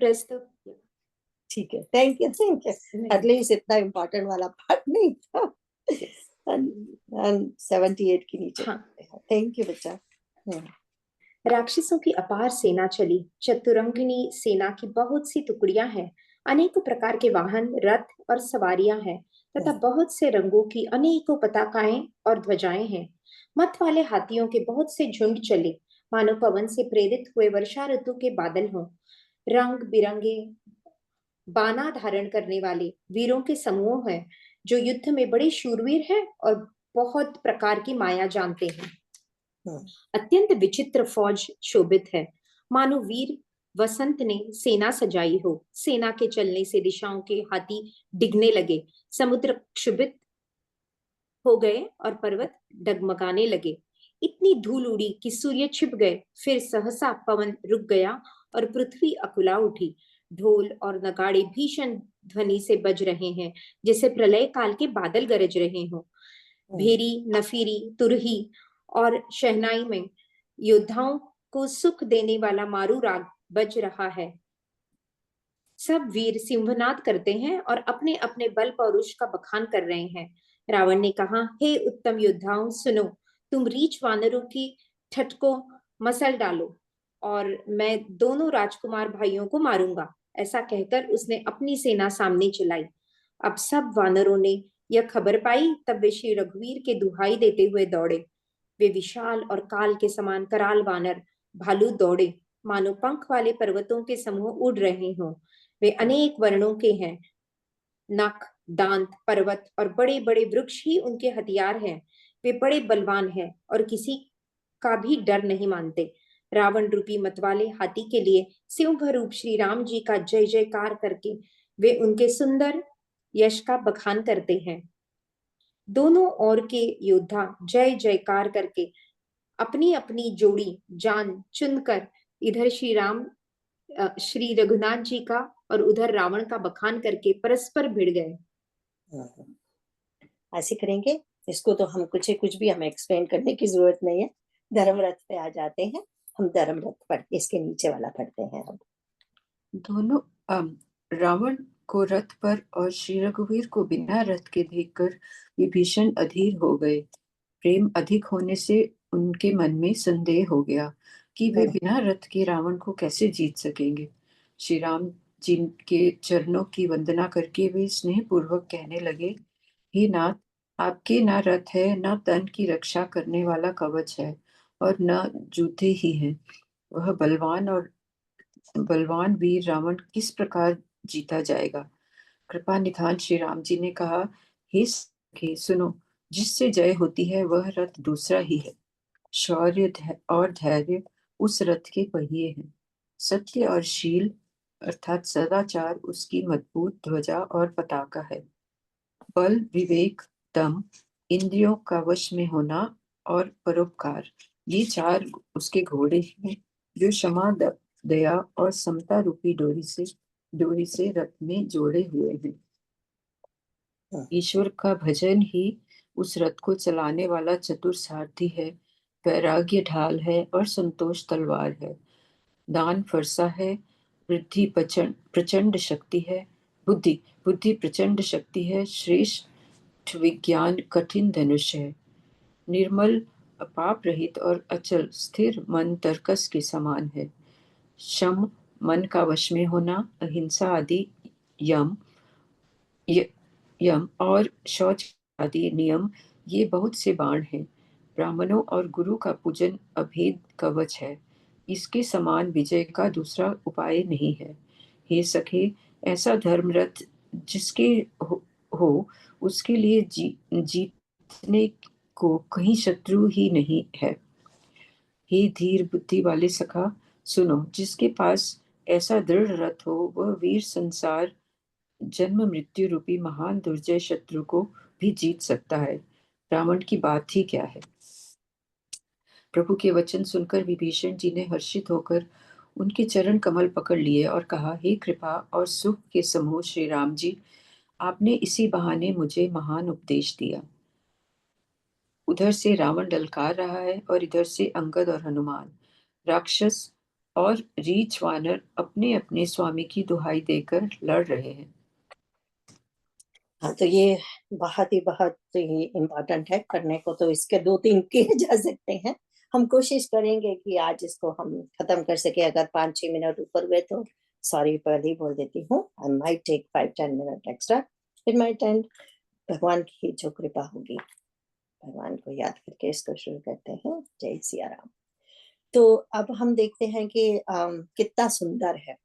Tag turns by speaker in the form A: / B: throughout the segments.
A: press the
B: ठीक है, thank you at least इतना इम्पोर्टेंट वाला पार्ट नहीं था। and 78 के नीचे।
A: हाँ।
B: थैंक यू बच्चा।
A: राक्षसों की अपार सेना चली, चतुरंगिनी सेना की बहुत सी टुकड़ियां हैं, अनेकों प्रकार के वाहन, रथ और सवारियां हैं तथा बहुत से रंगों की अनेकों पताकाएं और ध्वजाएं हैं। मत वाले हाथियों के बहुत से झुंड चले, मानो पवन से प्रेरित हुए वर्षा ऋतु के बादल हों। रंग बिरंगे बाना धारण करने वाले वीरों के समूह हैं, जो युद्ध में बड़े शूरवीर हैं और बहुत प्रकार की माया जानते हैं। अत्यंत विचित्र फौज शोभित है, मानो वीर वसंत ने सेना सजाई हो। सेना के चलने से दिशाओं के हाथी डिगने लगे, समुद्र क्षुभित हो गए और पर्वत डगमगाने लगे। इतनी धूल उड़ी कि सूर्य छिप गए। फिर सहसा पवन रुक गया और पृथ्वी अकुला उठी। ढोल और नगाड़े भीषण ध्वनि से बज रहे हैं, जैसे प्रलय काल के बादल गरज रहे हों। भेरी, नफीरी, तुरही और शहनाई में योद्धाओं को सुख देने वाला मारू राग बज रहा है। सब वीर सिंहनाद करते हैं और अपने अपने बल पौरुष का बखान कर रहे हैं। रावण ने कहा, हे उत्तम योद्धाओं, सुनो, तुम रीछ वानरों की ठट को मसल डालो और मैं दोनों राजकुमार भाइयों को मारूंगा। ऐसा कहकर उसने अपनी सेना सामने चलाई। अब सब वानरों ने यह खबर पाई, तब वे श्री रघुवीर के दुहाई देते हुए दौड़े। वे विशाल और काल के समान कराल वानर भालू दौड़े, मानो पंख वाले पर्वतों के समूह उड़ रहे हों। वे अनेक वर्णों के हैं, नख, दांत, पर्वत और बड़े बड़े वृक्ष ही उनके हथियार हैं। वे बड़े बलवान हैं और किसी का भी डर नहीं मानते। रावण रूपी मतवाले हाथी के लिए सिंह रूप श्री राम जी का जय जयकार करके वे उनके सुंदर यश का बखान करते हैं। दोनों ओर के योद्धा जय जयकार करके अपनी अपनी जोड़ी जान चुनकर इधर श्री रघुनाथ जी का और उधर रावण का बखान करके परस्पर भिड़ गए।
B: ऐसे करेंगे इसको तो हम कुछ भी हमें एक्सप्लेन करने की जरूरत नहीं है। धर्मरथ पे आ जाते हैं हम। धर्मरथ पढ़ इसके नीचे वाला पढ़ते हैं हम
C: दोनों। रावण को रथ पर और श्री रघुवीर को बिना रथ के देखकर विभीषण अधीर हो गए। प्रेम अधिक होने से उनके मन में संदेह हो गया कि वे बिना रथ के रावण को कैसे जीत सकेंगे। श्री राम जी के चरणों की वंदना करके वे स्नेह पूर्वक कहने लगे, हे नाथ, आपके न रथ है, न तन की रक्षा करने वाला कवच है और न जूते ही हैं। वह बलवान वीर रावण किस प्रकार जीता जाएगा। कृपा निधान श्री राम जी ने कहा, हे सखे सुनो, जिससे जय होती है वह रथ दूसरा ही है। शौर्य और धैर्य उस रथ के पहिए हैं। सत्य और शील अर्थात सदाचार उसकी मजबूत ध्वजा और पताका है। बल, विवेक, दम, इंद्रियों का वश में होना और परोपकार, ये चार उसके घोड़े हैं जो क्षमा, दया और समता रूपी डोरी से रथ में जोड़े हुए हैं। ईश्वर का भजन ही उस रथ को चलाने वाला चतुर सारथी है। वैराग्य ढाल है और संतोष तलवार है। दान फरसा है। बुद्धि प्रचंड शक्ति है। बुद्धि प्रचंड शक्ति है। श्रेष्ठ विज्ञान कठिन धनुष है। निर्मल, पाप रहित और अचल स्थिर मन तरकस के समान है। शम, मन का वश में होना, अहिंसा आदि यम और शौच आदि नियम, ये बहुत से बाण हैं। ब्राह्मणों और गुरु का पूजन अभेद कवच है। इसके समान विजय का दूसरा उपाय नहीं है। हे सखे, ऐसा धर्मरथ जिसके हो उसके लिए जीतने को कहीं शत्रु ही नहीं है। हे धीर बुद्धि वाले सखा, सुनो, जिसके पास ऐसा दृढ़ रथ हो वह वीर संसार जन्म मृत्यु रूपी महान दुर्जय शत्रु को भी जीत सकता है। रावण की बात ही क्या है। प्रभु के वचन सुनकर विभीषण जी ने हर्षित होकर उनके चरण कमल पकड़ लिए और कहा, हे कृपा और सुख के समूह श्री राम जी, आपने इसी बहाने मुझे महान उपदेश दिया। उधर से रावण ललकार रहा है और इधर से अंगद और हनुमान। राक्षस और रीछ वानर अपने अपने स्वामी की दुहाई देकर लड़ रहे हैं।
B: हाँ, तो ये बहुत ही इम्पोर्टेंट है करने को, तो इसके 2-3 किए जा सकते हैं। हम कोशिश करेंगे कि आज इसको हम खत्म कर सके। अगर 5-6 मिनट ऊपर हुए तो सॉरी, पहले ही बोल देती हूँ। I might take 5-10 minute extra in my time. भगवान की जो कृपा होगी, भगवान को याद करके इसको शुरू करते हैं। जय सिया राम। तो अब हम देखते हैं कि कितना सुंदर है।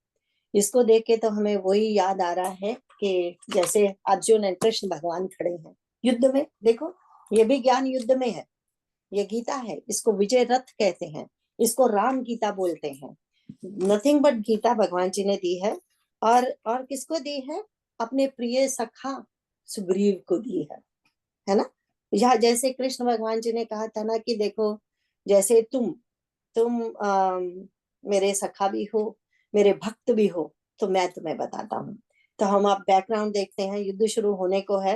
B: इसको देख के तो हमें वही याद आ रहा है कि जैसे अर्जुन एंड कृष्ण भगवान खड़े हैं युद्ध में। देखो, ये भी ज्ञान युद्ध में है। ये गीता है, इसको विजय रथ कहते हैं, इसको राम गीता बोलते हैं। नथिंग बट गीता भगवान जी ने दी है। और किसको दी है? अपने प्रिय सखा सुग्रीव को दी है ना। यहाँ जैसे कृष्ण भगवान जी ने कहा था ना कि देखो, जैसे तुम मेरे सखा भी हो, मेरे भक्त भी हो, तो मैं तुम्हें बताता हूँ। तो हम आप बैकग्राउंड देखते हैं, युद्ध शुरू होने को है।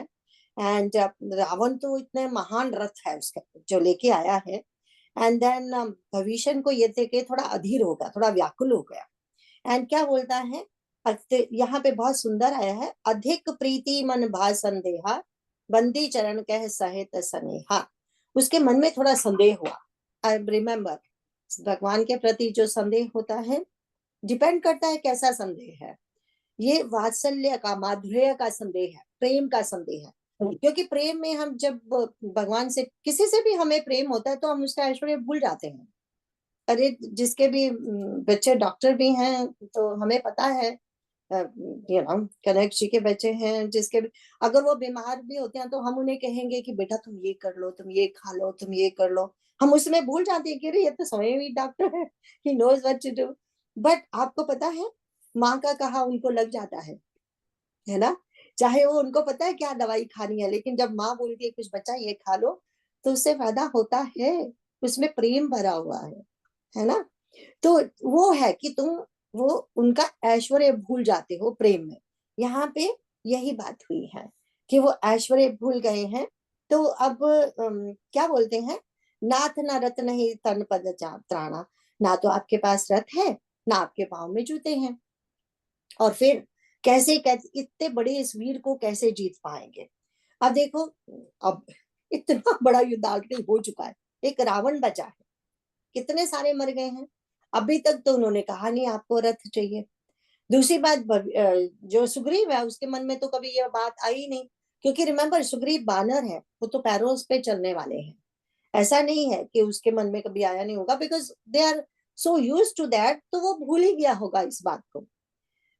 B: एंड रावण तो इतने महान रथ है उसका जो लेके आया है। एंड देन भविष्य को ये देख के थोड़ा अधीर हो गया, थोड़ा व्याकुल हो गया। एंड क्या बोलता है? यहाँ पे बहुत सुंदर आया है, अधिक प्रीति मन भा संदेहा, बंदी चरण कह सहित सनेहा। उसके मन में थोड़ा संदेह हुआ। आई रिमेम्बर, भगवान के प्रति जो संदेह होता है, डिपेंड करता है कैसा संदेह है। ये वात्सल्य का, माधुर्य का संदेह है, प्रेम का संदेह है। क्योंकि प्रेम में हम जब भगवान से, किसी से भी हमें प्रेम होता है तो हम उसका ऐश्वर्य भूल जाते हैं। अरे, जिसके भी बच्चे डॉक्टर भी हैं तो हमें पता है, कनक जी के बच्चे हैं जिसके भी, अगर वो बीमार भी होते हैं तो हम उन्हें कहेंगे कि बेटा तुम ये कर लो, तुम ये खा लो, तुम ये कर लो। हम उसमें भूल जाते हैं कि अरे ये तो स्वयं ही डॉक्टर है, he knows what to do. But आपको पता है, माँ का कहा उनको लग जाता है ना। चाहे वो, उनको पता है क्या दवाई खानी है, लेकिन जब माँ बोलती है कुछ बच्चा ये खा लो, तो उससे फायदा होता है, उसमें प्रेम भरा हुआ है ना। तो वो है कि तुम वो उनका ऐश्वर्य भूल जाते हो प्रेम में। यहाँ पे यही बात हुई है कि वो ऐश्वर्य भूल गए हैं। तो अब क्या बोलते हैं? नाथ न रत्न नहीं तन पद त्राणा। ना तो आपके पास रथ है, ना आपके पाँव में जूते हैं। और फिर कैसे इतने बड़े इस वीर को कैसे जीत पाएंगे? अब देखो, अब इतना बड़ा युद्ध ऑलरेडी हो चुका है, एक रावण बचा है, कितने सारे मर गए हैं। अभी तक तो उन्होंने कहा नहीं आपको रथ चाहिए। दूसरी बात, जो सुग्रीव है उसके मन में तो कभी यह बात आई नहीं। क्योंकि रिमेम्बर, सुग्रीव बानर है, वो तो पैरों पे चलने वाले हैं। ऐसा नहीं है कि उसके मन में कभी आया नहीं होगा, because they are so use to that, तो वो भूल ही गया होगा इस बात को।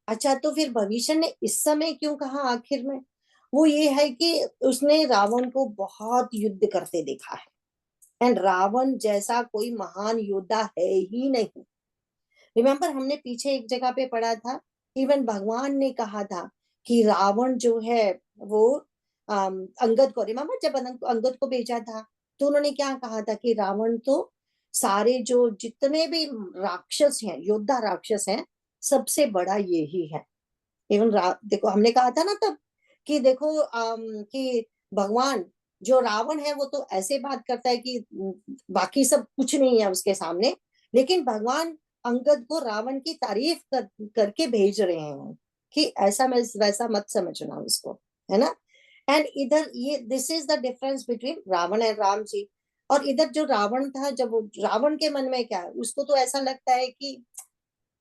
B: अच्छा, तो फिर भविष्य ने इस समय क्यों कहा आखिर में? वो ये है कि उसने रावण को बहुत युद्ध करते देखा है। एंड रावण जैसा कोई महान योद्धा है ही नहीं। रिमेम्बर, हमने पीछे एक जगह पे पढ़ा था, इवन भगवान ने कहा था कि रावण जो है वो अंगद को, रिमेम्बर जब अंगद को भेजा था, तो उन्होंने क्या कहा था कि रावण तो सारे जो जितने भी राक्षस हैं, योद्धा राक्षस हैं, सबसे बड़ा ये ही है। इवन देखो, हमने कहा था ना तब कि देखो कि भगवान, जो रावण है वो तो ऐसे बात करता है कि बाकी सब कुछ नहीं है उसके सामने। लेकिन भगवान अंगद को रावण की तारीफ करके भेज रहे हैं कि ऐसा मैं वैसा मत समझना उसको, है ना। एंड इधर ये, this is the difference between Ravan and Ram ji. और इधर जो रावण था, जब रावण के मन में क्या है, उसको तो ऐसा लगता है कि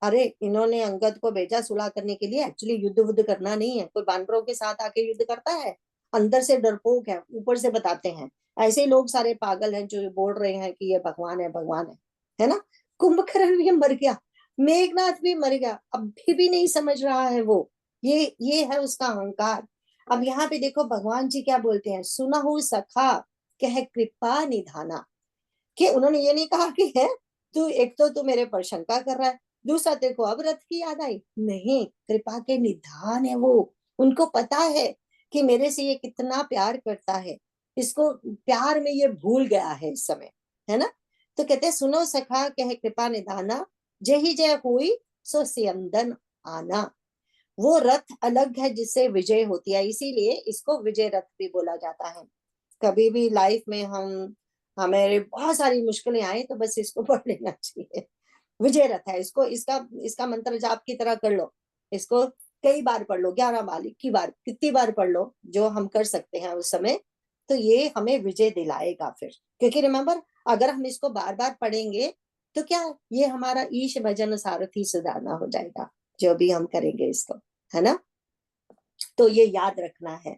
B: अरे, इन्होंने अंगद को भेजा सुलह करने के लिए, एक्चुअली युद्ध वुद्ध करना नहीं है। कोई बानरों के साथ आके युद्ध करता है? अंदर से डरपोक है, ऊपर से बताते हैं। ऐसे ही लोग सारे पागल हैं जो बोल रहे हैं कि ये भगवान है, भगवान है ना। कुंभकर्ण भी मर गया, मेघनाथ भी मर गया, अभी भी नहीं समझ रहा है वो। ये है उसका अहंकार। अब यहाँ पे देखो भगवान जी क्या बोलते हैं, सुनहु सखा कह कृपा निधाना। कि उन्होंने ये नहीं कहा कि है तू, एक तो तू मेरे पर शंका कर रहा है, दूसरा तेरे को अब रथ की याद आई। नहीं, कृपा के निधान है वो। उनको पता है कि मेरे से ये कितना प्यार करता है, इसको प्यार में ये भूल गया है इस समय, है ना। तो कहते हैं, सुनो सखा कह कृपा निधाना, जय जय हुई सो सियंदन आना। वो रथ अलग है जिससे विजय होती है, इसीलिए इसको विजय रथ भी बोला जाता है। कभी भी लाइफ में हमें बहुत सारी मुश्किलें आए तो बस इसको पढ़ लेना चाहिए। विजय रथ है। इसको इसका इसका मंत्र जाप की तरह कर लो, इसको कई बार पढ़ लो, 11 बार, 21 बार, कितनी बार पढ़ लो जो हम कर सकते हैं उस समय, तो ये हमें विजय दिलाएगा फिर। क्योंकि रिमेम्बर, अगर हम इसको बार बार पढ़ेंगे तो क्या, ये हमारा ईश भजन सारथी सुधारना हो जाएगा जो भी हम करेंगे इसको, है ना। तो ये याद रखना है।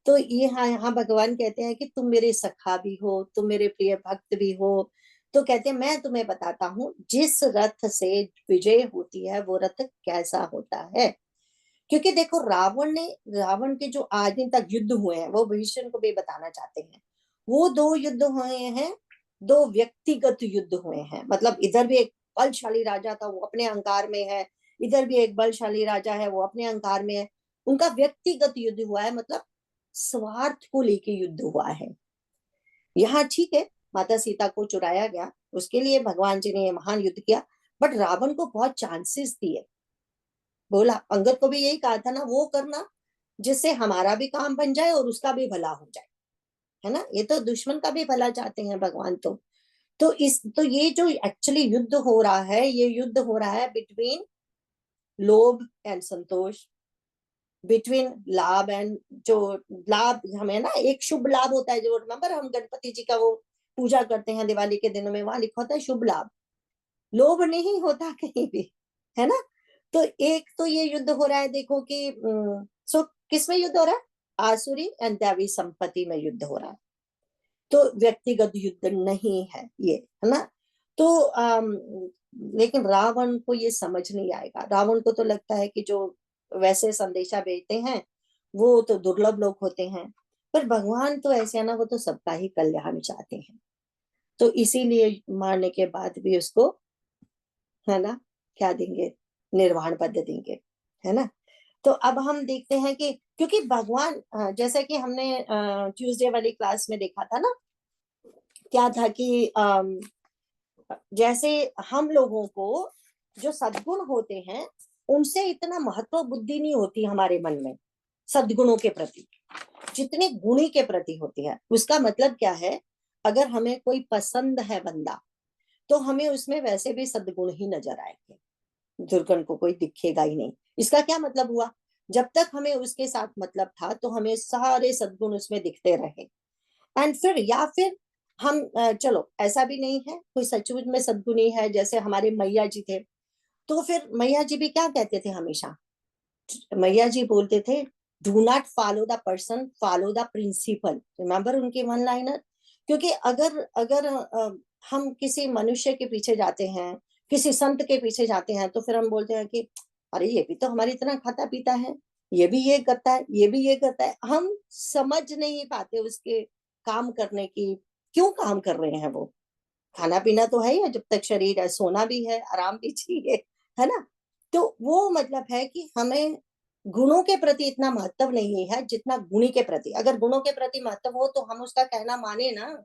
B: तो ये यहाँ भगवान कहते हैं कि तुम मेरे सखा भी हो, तुम मेरे प्रिय भक्त भी हो। तो कहते हैं मैं तुम्हें बताता हूँ जिस रथ से विजय होती है वो रथ कैसा होता है। क्योंकि देखो, रावण के जो आज दिन तक युद्ध हुए हैं वो भीष्म को भी बताना चाहते हैं। वो 2 युद्ध हुए हैं, 2 व्यक्तिगत युद्ध हुए हैं। मतलब इधर भी एक बलशाली राजा था, वो अपने अहंकार में है, इधर भी एक बलशाली राजा है, वो अपने अहंकार में है। उनका व्यक्तिगत युद्ध हुआ है, मतलब स्वार्थ को लेके युद्ध हुआ है। यहाँ ठीक है, माता सीता को चुराया गया, उसके लिए भगवान जी ने ये महान युद्ध किया, बट रावण को बहुत चांसेस दिए। बोला, अंगद को भी यही कहा था ना, वो करना जिससे हमारा भी काम बन जाए और उसका भी भला हो जाए, है ना। ये तो दुश्मन का भी भला चाहते हैं भगवान। तो ये जो एक्चुअली युद्ध हो रहा है, ये युद्ध हो रहा है बिटवीन लोभ एंड संतोष, बिटवीन लाभ एंड जो लाभ हमें ना, एक शुभ लाभ होता है जो, रिमेम्बर हम गणपति जी का वो पूजा करते हैं दिवाली के दिनों में, वहां लिखा होता है शुभ लाभ, लोभ नहीं होता कहीं भी, है ना। तो एक तो ये युद्ध हो रहा है, देखो कि सो किसमें युद्ध हो रहा है, आसुरी एंड दैवी संपत्ति में युद्ध हो रहा है। तो व्यक्तिगत युद्ध नहीं है ये, है ना। तो लेकिन रावण को ये समझ नहीं आएगा। रावण को तो लगता है कि जो वैसे संदेशा भेजते हैं वो तो दुर्लभ लोग होते हैं, पर भगवान तो ऐसे है ना, वो तो सबका ही कल्याण चाहते हैं। तो इसीलिए मारने के बाद भी उसको, है ना, क्या देंगे, निर्वाण पद देंगे, है ना। तो अब हम देखते हैं कि क्योंकि भगवान, जैसे कि हमने ट्यूसडे वाली क्लास में देखा था ना, क्या था कि जैसे हम लोगों को जो सद्गुण होते हैं उनसे इतना महत्व बुद्धि नहीं होती हमारे मन में सद्गुणों के प्रति, जितने गुणी के प्रति होती है। उसका मतलब क्या है, अगर हमें कोई पसंद है बंदा तो हमें उसमें वैसे भी सद्गुण ही नजर आएंगे, दुर्गुण को कोई दिखेगा ही नहीं। इसका क्या मतलब हुआ, जब तक हमें उसके साथ मतलब था तो हमें सारे सद्गुण उसमें दिखते रहे। एंड फिर या फिर हम चलो ऐसा भी नहीं है, कोई सचमुच में सद्गुणी है, जैसे हमारे मैया जी थे, तो फिर मैया जी भी क्या कहते थे हमेशा, मैया जी बोलते थे, do not follow the person, follow the principle. Remember उनकी वन लाइनर। क्योंकि अगर अगर हम किसी मनुष्य के पीछे जाते हैं, किसी संत के पीछे जाते हैं, तो फिर हम बोलते हैं कि अरे ये भी तो हमारी तरह खाता पीता है, ये भी ये करता है, ये भी ये करता है। हम समझ नहीं पाते उसके काम करने की, क्यों काम कर रहे हैं वो। खाना पीना तो है ही है, जब तक शरीर है, सोना भी है, आराम भी चाहिए, है ना। तो वो मतलब है कि हमें गुणों के प्रति इतना महत्व नहीं है जितना गुणी के प्रति। अगर गुणों के प्रति महत्व हो तो हम उसका कहना माने ना,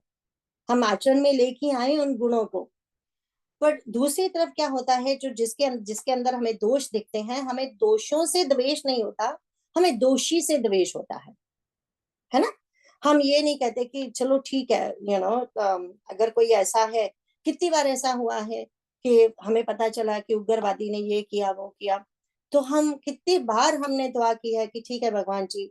B: हम आचरण में लेके आए उन गुणों को। पर दूसरी तरफ क्या होता है, जो जिसके अंदर हमें दोष दिखते हैं, हमें दोषों से द्वेष नहीं होता, हमें दोषी से द्वेष होता है ना। हम ये नहीं कहते कि चलो ठीक है, अगर कोई ऐसा है, कितनी बार ऐसा हुआ है कि हमें पता चला कि उग्रवादी ने ये किया वो किया, तो हम कितनी बार हमने दुआ की है कि ठीक है भगवान जी,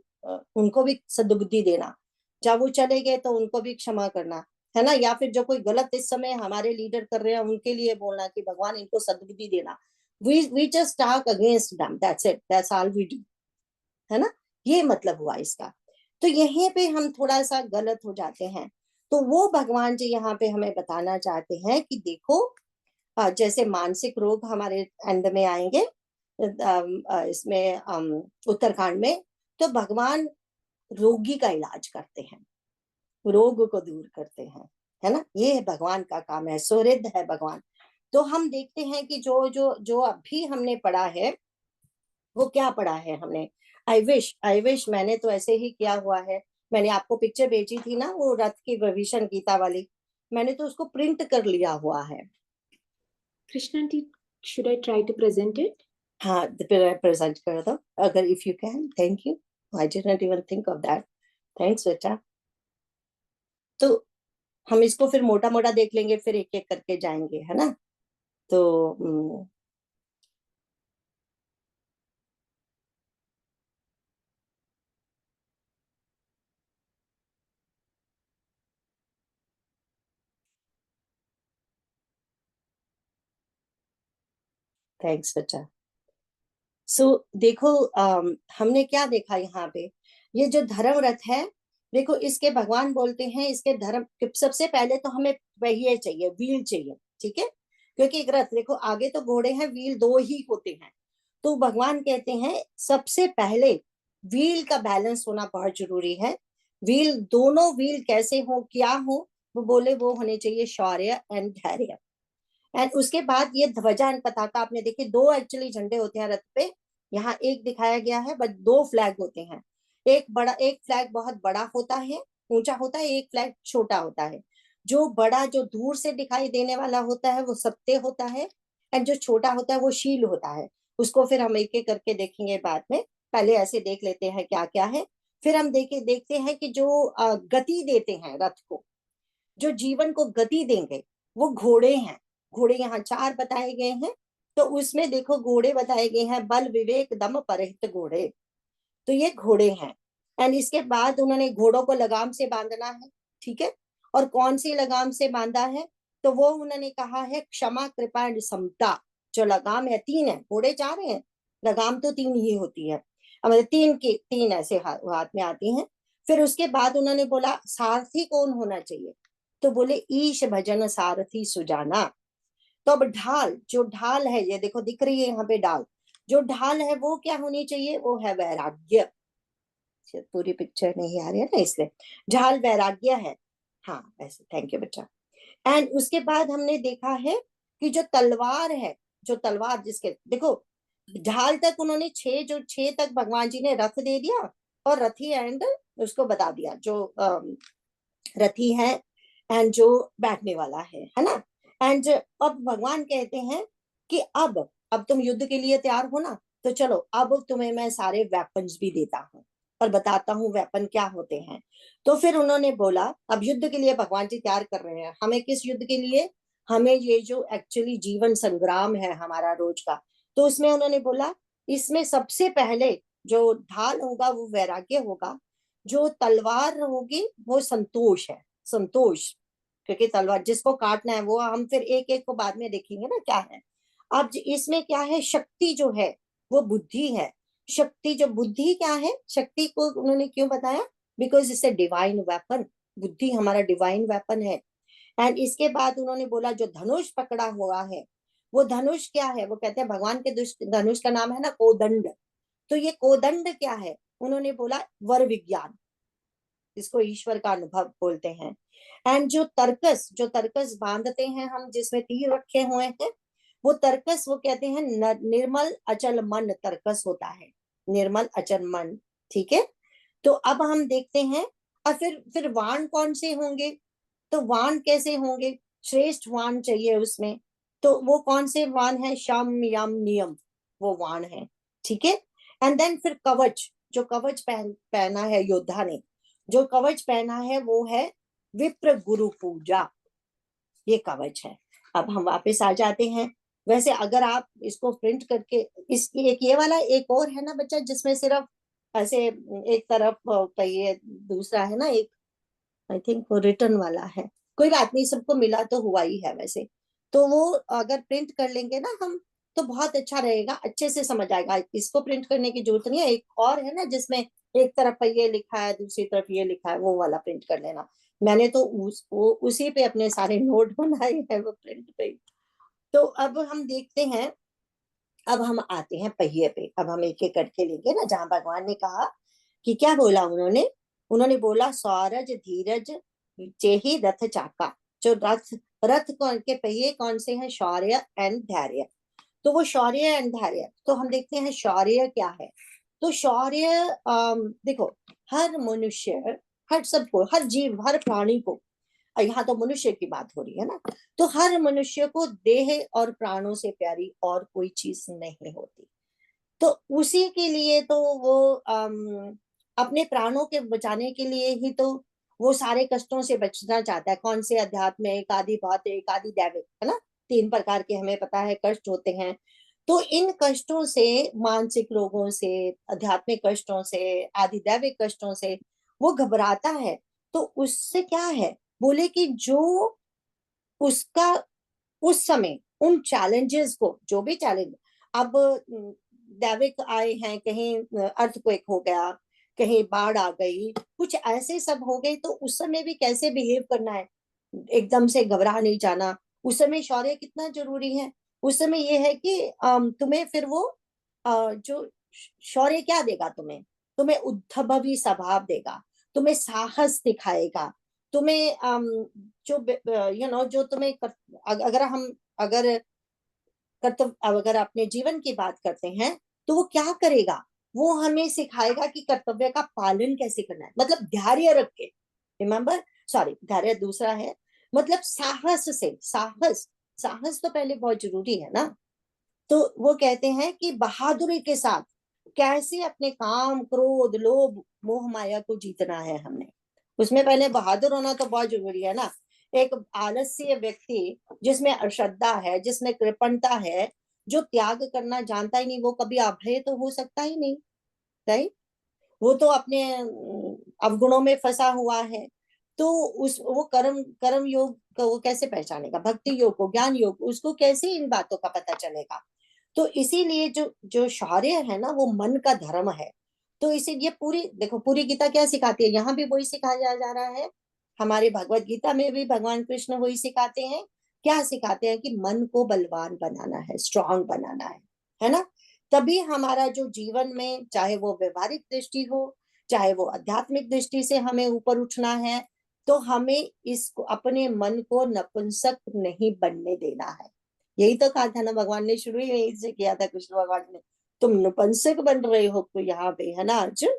B: उनको भी सद्बुद्धि देना, जब वो चले गए तो उनको भी क्षमा करना, है ना। या फिर जो कोई गलत इस समय हमारे लीडर कर रहे हैं उनके लिए बोलना कि भगवान इनको सद्बुद्धि देना। We just talk against them, that's it, that's all we do, है ना। ये मतलब हुआ इसका। तो यहीं पे हम थोड़ा सा गलत हो जाते हैं। तो वो भगवान जी यहाँ पे हमें बताना चाहते हैं कि देखो, जैसे मानसिक रोग हमारे एंड में आएंगे, इसमें उत्तरकांड में, तो भगवान रोगी का इलाज करते हैं, रोग को दूर करते हैं, है ना। ये भगवान का काम है, सुहृद है भगवान। तो हम देखते हैं कि जो जो जो अभी हमने पढ़ा है वो क्या पढ़ा है हमने। आई विश मैंने तो ऐसे ही किया हुआ है। मैंने आपको पिक्चर भेजी थी ना, वो रथ की भविष्य गीता वाली, मैंने तो उसको प्रिंट कर लिया हुआ है।
A: Krishna, should I try to present it?
B: हाँ, प्रेजेंट कर दो अगर, if you can. Thank you, I did not even think of that. Thanks बेटा। तो हम इसको फिर मोटा मोटा देख लेंगे, फिर एक एक करके जाएंगे, है ना। तो थैंक्स बच्चा। देखो हमने क्या देखा यहाँ पे, ये जो धर्म रथ है, देखो इसके भगवान बोलते हैं इसके धर्म, सबसे पहले तो हमें पहिए चाहिए, व्हील चाहिए, ठीक है, क्योंकि एक रथ देखो आगे तो घोड़े हैं, व्हील दो ही होते हैं। तो भगवान कहते हैं सबसे पहले व्हील का बैलेंस होना बहुत जरूरी है। व्हील, दोनों व्हील कैसे हो, क्या हो, वो बोले वो होने चाहिए शौर्य एंड धैर्य। एंड उसके बाद ये ध्वजा एंड पताका, आपने देखे दो एक्चुअली झंडे होते हैं रथ पे, यहाँ एक दिखाया गया है, बट दो फ्लैग होते हैं। एक फ्लैग बहुत बड़ा होता है, ऊंचा होता है, एक फ्लैग छोटा होता है। जो बड़ा, जो दूर से दिखाई देने वाला होता है वो सत्य होता है, एंड जो छोटा होता है वो शील होता है। उसको फिर हम एक एक करके देखेंगे बाद में, पहले ऐसे देख लेते हैं क्या क्या है। फिर हम देखते हैं कि जो गति देते हैं रथ को, जो जीवन को गति देंगे, वो घोड़े हैं। घोड़े यहाँ चार बताए गए हैं। तो उसमें देखो घोड़े बताए गए हैं, बल विवेक दम परहित घोड़े। तो ये घोड़े हैं। एंड इसके बाद उन्होंने घोड़ों को लगाम से बांधना है, ठीक है। और कौन सी लगाम से बांधा है, तो वो उन्होंने कहा है क्षमा कृपा एंड समता। जो लगाम है, तीन है, घोड़े चार हैं, लगाम तो तीन ही होती है, मतलब तीन की तीन ऐसे हाथ में आती हैं। फिर उसके बाद उन्होंने बोला सारथी कौन होना चाहिए, तो बोले ईश भजन सारथी सुजाना। तो अब ढाल, जो ढाल है, ये देखो दिख रही है यहाँ पे ढाल, जो ढाल है वो क्या होनी चाहिए, वो है वैराग्य। पूरी पिक्चर नहीं आ रही है ना, इसलिए ढाल वैराग्य है। हाँ ऐसे, थैंक यू बच्चा। एंड उसके बाद हमने देखा है कि जो तलवार है, जो तलवार जिसके देखो ढाल तक उन्होंने छह तक भगवान जी ने रथ दे दिया, और रथी एंड उसको बता दिया, जो रथी है एंड जो बैठने वाला है ना। एंड अब भगवान कहते हैं कि अब तुम युद्ध के लिए तैयार हो ना, तो चलो अब तुम्हें मैं सारे वेपन्स भी देता हूँ और बताता हूँ वेपन क्या होते हैं। तो फिर उन्होंने बोला अब युद्ध के लिए भगवान जी तैयार कर रहे हैं हमें, किस युद्ध के लिए, हमें ये जो एक्चुअली जीवन संग्राम है हमारा रोज का, तो उसमें उन्होंने बोला इसमें सबसे पहले जो ढाल होगा वो वैराग्य होगा, जो तलवार होगी वो संतोष है, संतोष। क्योंकि तलवार जिसको काटना है, वो हम फिर एक एक को बाद में देखेंगे ना क्या है। अब इसमें क्या है, शक्ति जो है वो बुद्धि है। शक्ति, जो बुद्धि क्या है, शक्ति को उन्होंने क्यों बताया, because it's a divine weapon, बुद्धि हमारा डिवाइन वेपन है। एंड इसके बाद उन्होंने बोला जो धनुष पकड़ा हुआ है, वो धनुष क्या है, वो कहते हैं भगवान के धनुष का नाम है ना कोदंड। तो ये कोदंड क्या है, उन्होंने बोला वर विज्ञान, इसको ईश्वर का अनुभव बोलते हैं। एंड जो तर्कस बांधते हैं हम, जिसमें तीर रखे हुए हैं, वो तर्कस, वो कहते हैं निर्मल अचल मन तर्कस होता है, निर्मल अचल मन, ठीक है। तो अब हम देखते हैं, और फिर वाण कौन से होंगे, तो वाण कैसे होंगे, श्रेष्ठ वाण चाहिए उसमें। तो वो कौन से वाण है, शम यम नियम, वो वाण है, ठीक है। एंड देन फिर कवच, जो कवच पहना है योद्धा ने, जो कवच पहना है वो है विप्र गुरु पूजा, ये कवच है। अब हम वापस आ जाते हैं। वैसे अगर आप इसको प्रिंट करके, इसकी एक ये वाला एक और है ना बच्चा, जिसमें सिर्फ ऐसे एक तरफ पहिए, दूसरा है ना एक, आई थिंक वो रिटर्न वाला है, कोई बात नहीं, सबको मिला तो हुआ ही है वैसे। तो वो अगर प्रिंट कर लेंगे ना हम, तो बहुत अच्छा रहेगा, अच्छे से समझ आएगा, इसको प्रिंट करने की जरूरत नहीं है। एक और है ना जिसमें एक तरफ ये लिखा है, दूसरी तरफ ये लिखा है, वो वाला प्रिंट कर लेना। मैंने तो उसी पे अपने सारे नोट बनाए हैं, वो प्रिंट पे। तो अब हम देखते हैं, अब हम आते हैं पहिए पे, अब हम एक एक करके लेंगे ना, जहां भगवान ने कहा कि क्या बोला उन्होंने, उन्होंने बोला सौरज धीरज जेहि रथ चाका। जो रथ, रथ कौन के पहिए कौन से हैं, शौर्य एंड धैर्य। तो वो शौर्य एंड धैर्य, तो हम देखते हैं शौर्य क्या है। तो शौर्य देखो, हर मनुष्य, हर सबको, हर जीव, हर प्राणी को, यहाँ तो मनुष्य की बात हो रही है ना, तो हर मनुष्य को देह और प्राणों से प्यारी और कोई चीज नहीं होती। तो उसी के लिए तो वो अपने प्राणों के बचाने के लिए ही तो वो सारे कष्टों से बचना चाहता है। कौन से अध्यात्म, एक आदि भौतिक, एक आदि दैविक, है ना। 3 प्रकार के हमें पता है कष्ट होते हैं। तो इन कष्टों से, मानसिक रोगों से, आध्यात्मिक कष्टों से, आदि दैविक कष्टों से वो घबराता है। तो उससे क्या है, बोले कि जो उसका उस समय उन चैलेंजेस को, जो भी चैलेंज, अब दैविक आए हैं, कहीं अर्थक्वेक हो गया, कहीं बाढ़ आ गई, कुछ ऐसे सब हो गए, तो उस समय भी कैसे बिहेव करना है, एकदम से घबरा नहीं जाना। उस समय शौर्य कितना जरूरी है। उस समय ये है कि तुम्हें फिर वो जो शौर्य क्या देगा, तुम्हें तुम्हें उद्धभवी स्वभाव देगा, तुम्हें साहस दिखाएगा, तुम्हें जो जो तुम्हें अगर कर्तव्य, अगर अपने जीवन की बात करते हैं, तो वो क्या करेगा, वो हमें सिखाएगा कि कर्तव्य का पालन कैसे करना है, मतलब धैर्य रख के। रिमेम्बर, सॉरी, धैर्य दूसरा है, मतलब साहस से, साहस, साहस तो पहले बहुत जरूरी है ना। तो वो कहते हैं कि बहादुरी के साथ कैसे अपने काम, क्रोध, लोभ, मोह माया को जीतना है हमने, उसमें पहले बहादुर होना तो बहुत जरूरी है ना। एक आलस्य व्यक्ति जिसमें अश्रद्धा है, जिसमें कृपणता है, जो त्याग करना जानता ही नहीं, वो कभी अभय तो हो सकता ही नहीं, राइट। वो तो अपने अवगुणों में फंसा हुआ है। तो उस वो कर्म योग को वो कैसे पहचानेगा, भक्ति योग को, ज्ञान योग, उसको कैसे इन बातों का पता चलेगा। तो इसीलिए जो जो शौर्य है ना, वो मन का धर्म है। तो इसीलिए पूरी देखो, पूरी गीता क्या सिखाती है, यहाँ भी वही सिखाया जा रहा है, हमारे भगवत गीता में भी भगवान कृष्ण वही सिखाते हैं। क्या सिखाते हैं कि मन को बलवान बनाना है, स्ट्रांग बनाना है ना। तभी हमारा जो जीवन में, चाहे वो व्यवहारिक दृष्टि हो, चाहे वो आध्यात्मिक दृष्टि से हमें ऊपर उठना है, तो हमें इसको, अपने मन को नपुंसक नहीं बनने देना है। यही तो कहा था ना भगवान ने, शुरू ही यही से किया था कृष्ण भगवान ने, तुम नपुंसक बन रहे हो तो यहाँ पे, है ना अर्जुन।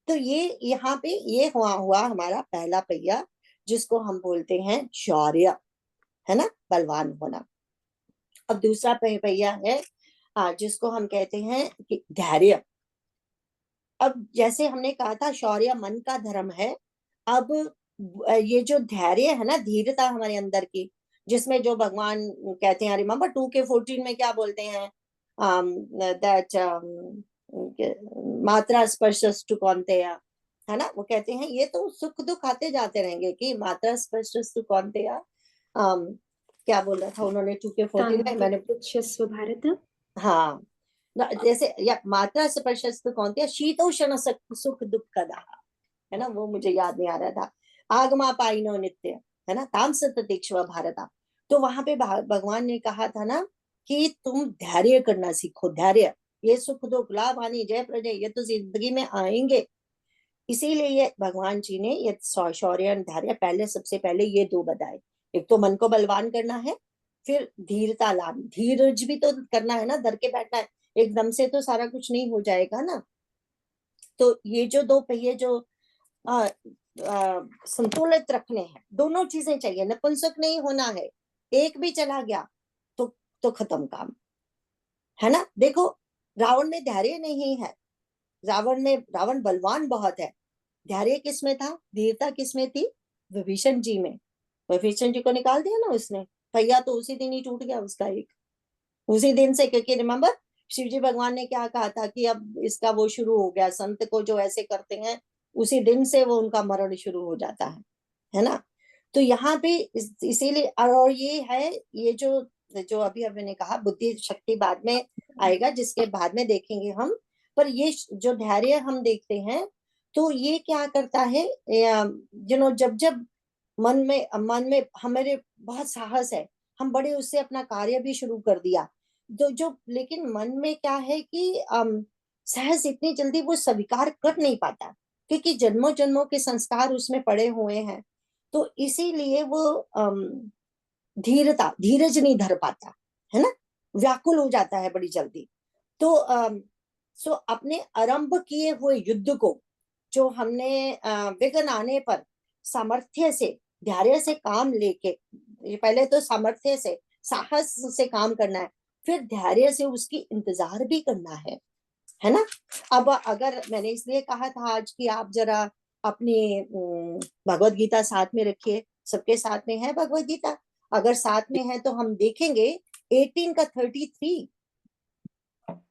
B: तो ये यहाँ पे ये हुआ हमारा पहला पहिया, जिसको हम बोलते हैं शौर्य, है ना, बलवान होना। अब दूसरा पहिया है जिसको हम कहते हैं कि धैर्य। अब जैसे हमने कहा था शौर्य मन का धर्म है। अब ये जो धैर्य है ना, धीरता हमारे अंदर की, जिसमें जो भगवान कहते हैं, रिमेम्बर 2K14 में क्या बोलते हैं, दैट मात्रा स्पर्श टू कौन्तेय, है ना। वो कहते हैं ये तो सुख दुख आते जाते रहेंगे, कि मात्रा स्पर्श टू कौन्तेय, क्या बोल रहा था उन्होंने 2K14 में, मैंने,
A: तान्त्रिक भारत।
B: हाँ, जैसे या मात्रा स्पर्शस्तु कौन थे, शीतोष्ण सुख दुख कदा, है ना, वो मुझे याद नहीं आ रहा था। आगमा पाइनो नित्य, है ना, ताम सतीक्ष्व भारता। तो वहां पे भगवान ने कहा था ना कि तुम धैर्य करना सीखो, धैर्य, ये सुख दुख, लाभ हानि, जय प्रजय, ये तो जिंदगी में आएंगे। इसीलिए ये भगवान जी ने ये शौर्य और धैर्य पहले, सबसे पहले ये दो बताए। एक तो मन को बलवान करना है, फिर धीरता लानी, धीरज भी तो करना है ना, डर के बैठना है, एकदम से तो सारा कुछ नहीं हो जाएगा ना। तो ये जो दो पहिए जो संतुलित रखने हैं, दोनों चीजें चाहिए, नपुंसक नहीं होना है। एक भी चला गया तो खत्म काम, है ना। देखो, रावण में धैर्य नहीं है, रावण बलवान बहुत है, धैर्य किसमें था, धीरता किसमें थी, विभीषण जी में। विभीषण जी को निकाल दिया ना उसने, पहिया तो उसी दिन ही टूट गया उसका एक, उसी दिन से। क्योंकि रिमेम्बर, शिव जी भगवान ने क्या कहा था कि अब इसका वो शुरू हो गया, संत को जो ऐसे करते हैं उसी दिन से वो उनका मरण शुरू हो जाता है ना। तो यहाँ पे इसीलिए, और ये है, ये जो जो अभी अभी ने कहा, बुद्धि शक्ति बाद में आएगा, जिसके बाद में देखेंगे हम। पर ये जो धैर्य हम देखते हैं, तो ये क्या करता है, जब जब मन में हमारे बहुत साहस है, हम बड़े उससे अपना कार्य भी शुरू कर दिया, जो लेकिन मन में क्या है कि सहज इतनी जल्दी वो स्वीकार कर नहीं पाता, क्योंकि जन्मों जन्मों के संस्कार उसमें पड़े हुए हैं। तो इसीलिए वो धीरज नहीं धर पाता, है ना, व्याकुल हो जाता है बड़ी जल्दी। तो सो अपने आरंभ किए हुए युद्ध को, जो हमने विघ्न आने पर सामर्थ्य से, धैर्य से काम लेके, पहले तो सामर्थ्य से, साहस से काम करना है, फिर धैर्य से उसकी इंतजार भी करना है ना। अब अगर मैंने इसलिए कहा था आज कि आप जरा अपनी भगवत गीता साथ में रखिए, सबके साथ में है भगवत गीता, अगर साथ में है तो हम देखेंगे 18 का 33,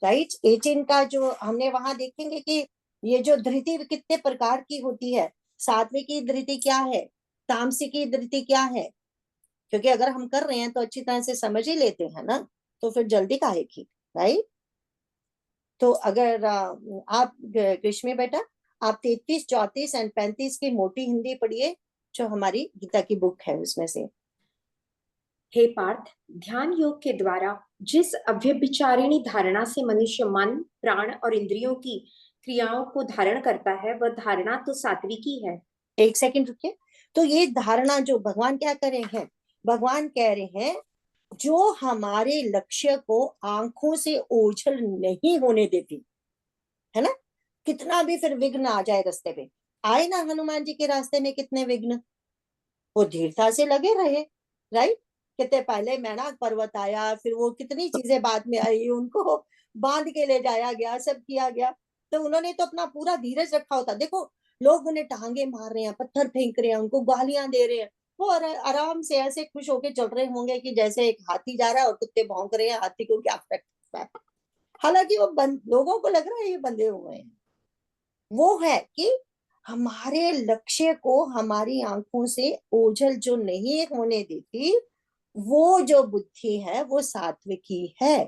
B: राइट। 18 का जो हमने वहां देखेंगे कि ये जो धृति कितने प्रकार की होती है, सात्विक की धृति क्या है, तामसिक की धृति क्या है, क्योंकि अगर हम कर रहे हैं तो अच्छी तरह से समझ ही लेते हैं ना, तो फिर जल्दी काहे की, राइट। तो अगर आप ग्रीष्मी बेटा, आप 33, 34 एंड 35 की मोटी हिंदी पढ़िए, जो हमारी गीता की बुक है उसमें से।
A: हे पार्थ, ध्यान योग के द्वारा जिस अव्यभिचारिणी धारणा से मनुष्य मन, प्राण और इंद्रियों की क्रियाओं को धारण करता है, वह धारणा तो सात्विकी है।
B: एक सेकंड रुकिए। तो ये धारणा जो भगवान क्या कर रहे हैं, भगवान कह रहे हैं जो हमारे लक्ष्य को आंखों से ओझल नहीं होने देती है ना, कितना भी फिर विघ्न आ जाए रास्ते पे, आए ना हनुमान जी के रास्ते में कितने विघ्न, वो धीरता से लगे रहे, राइट। कितने पहले मैनाक पर्वत आया, फिर वो कितनी चीजें बाद में आई, उनको बांध के ले जाया गया, सब किया गया, तो उन्होंने तो अपना पूरा धीरज रखा होता। देखो लोग उन्हें टांगे मार रहे हैं, पत्थर फेंक रहे हैं, उनको गालियां दे रहे हैं, वो आराम से ऐसे खुश होके चल रहे होंगे कि जैसे एक हाथी जा रहा है और कुत्ते भौंक रहे हैं, हाथी को क्या फर्क पड़ता है। हालांकि वो लोगों को लग रहा है ये बंधे हुए हैं। वो है कि हमारे लक्ष्य को हमारी आंखों से ओझल जो नहीं होने देती, वो जो बुद्धि है वो सात्विकी है,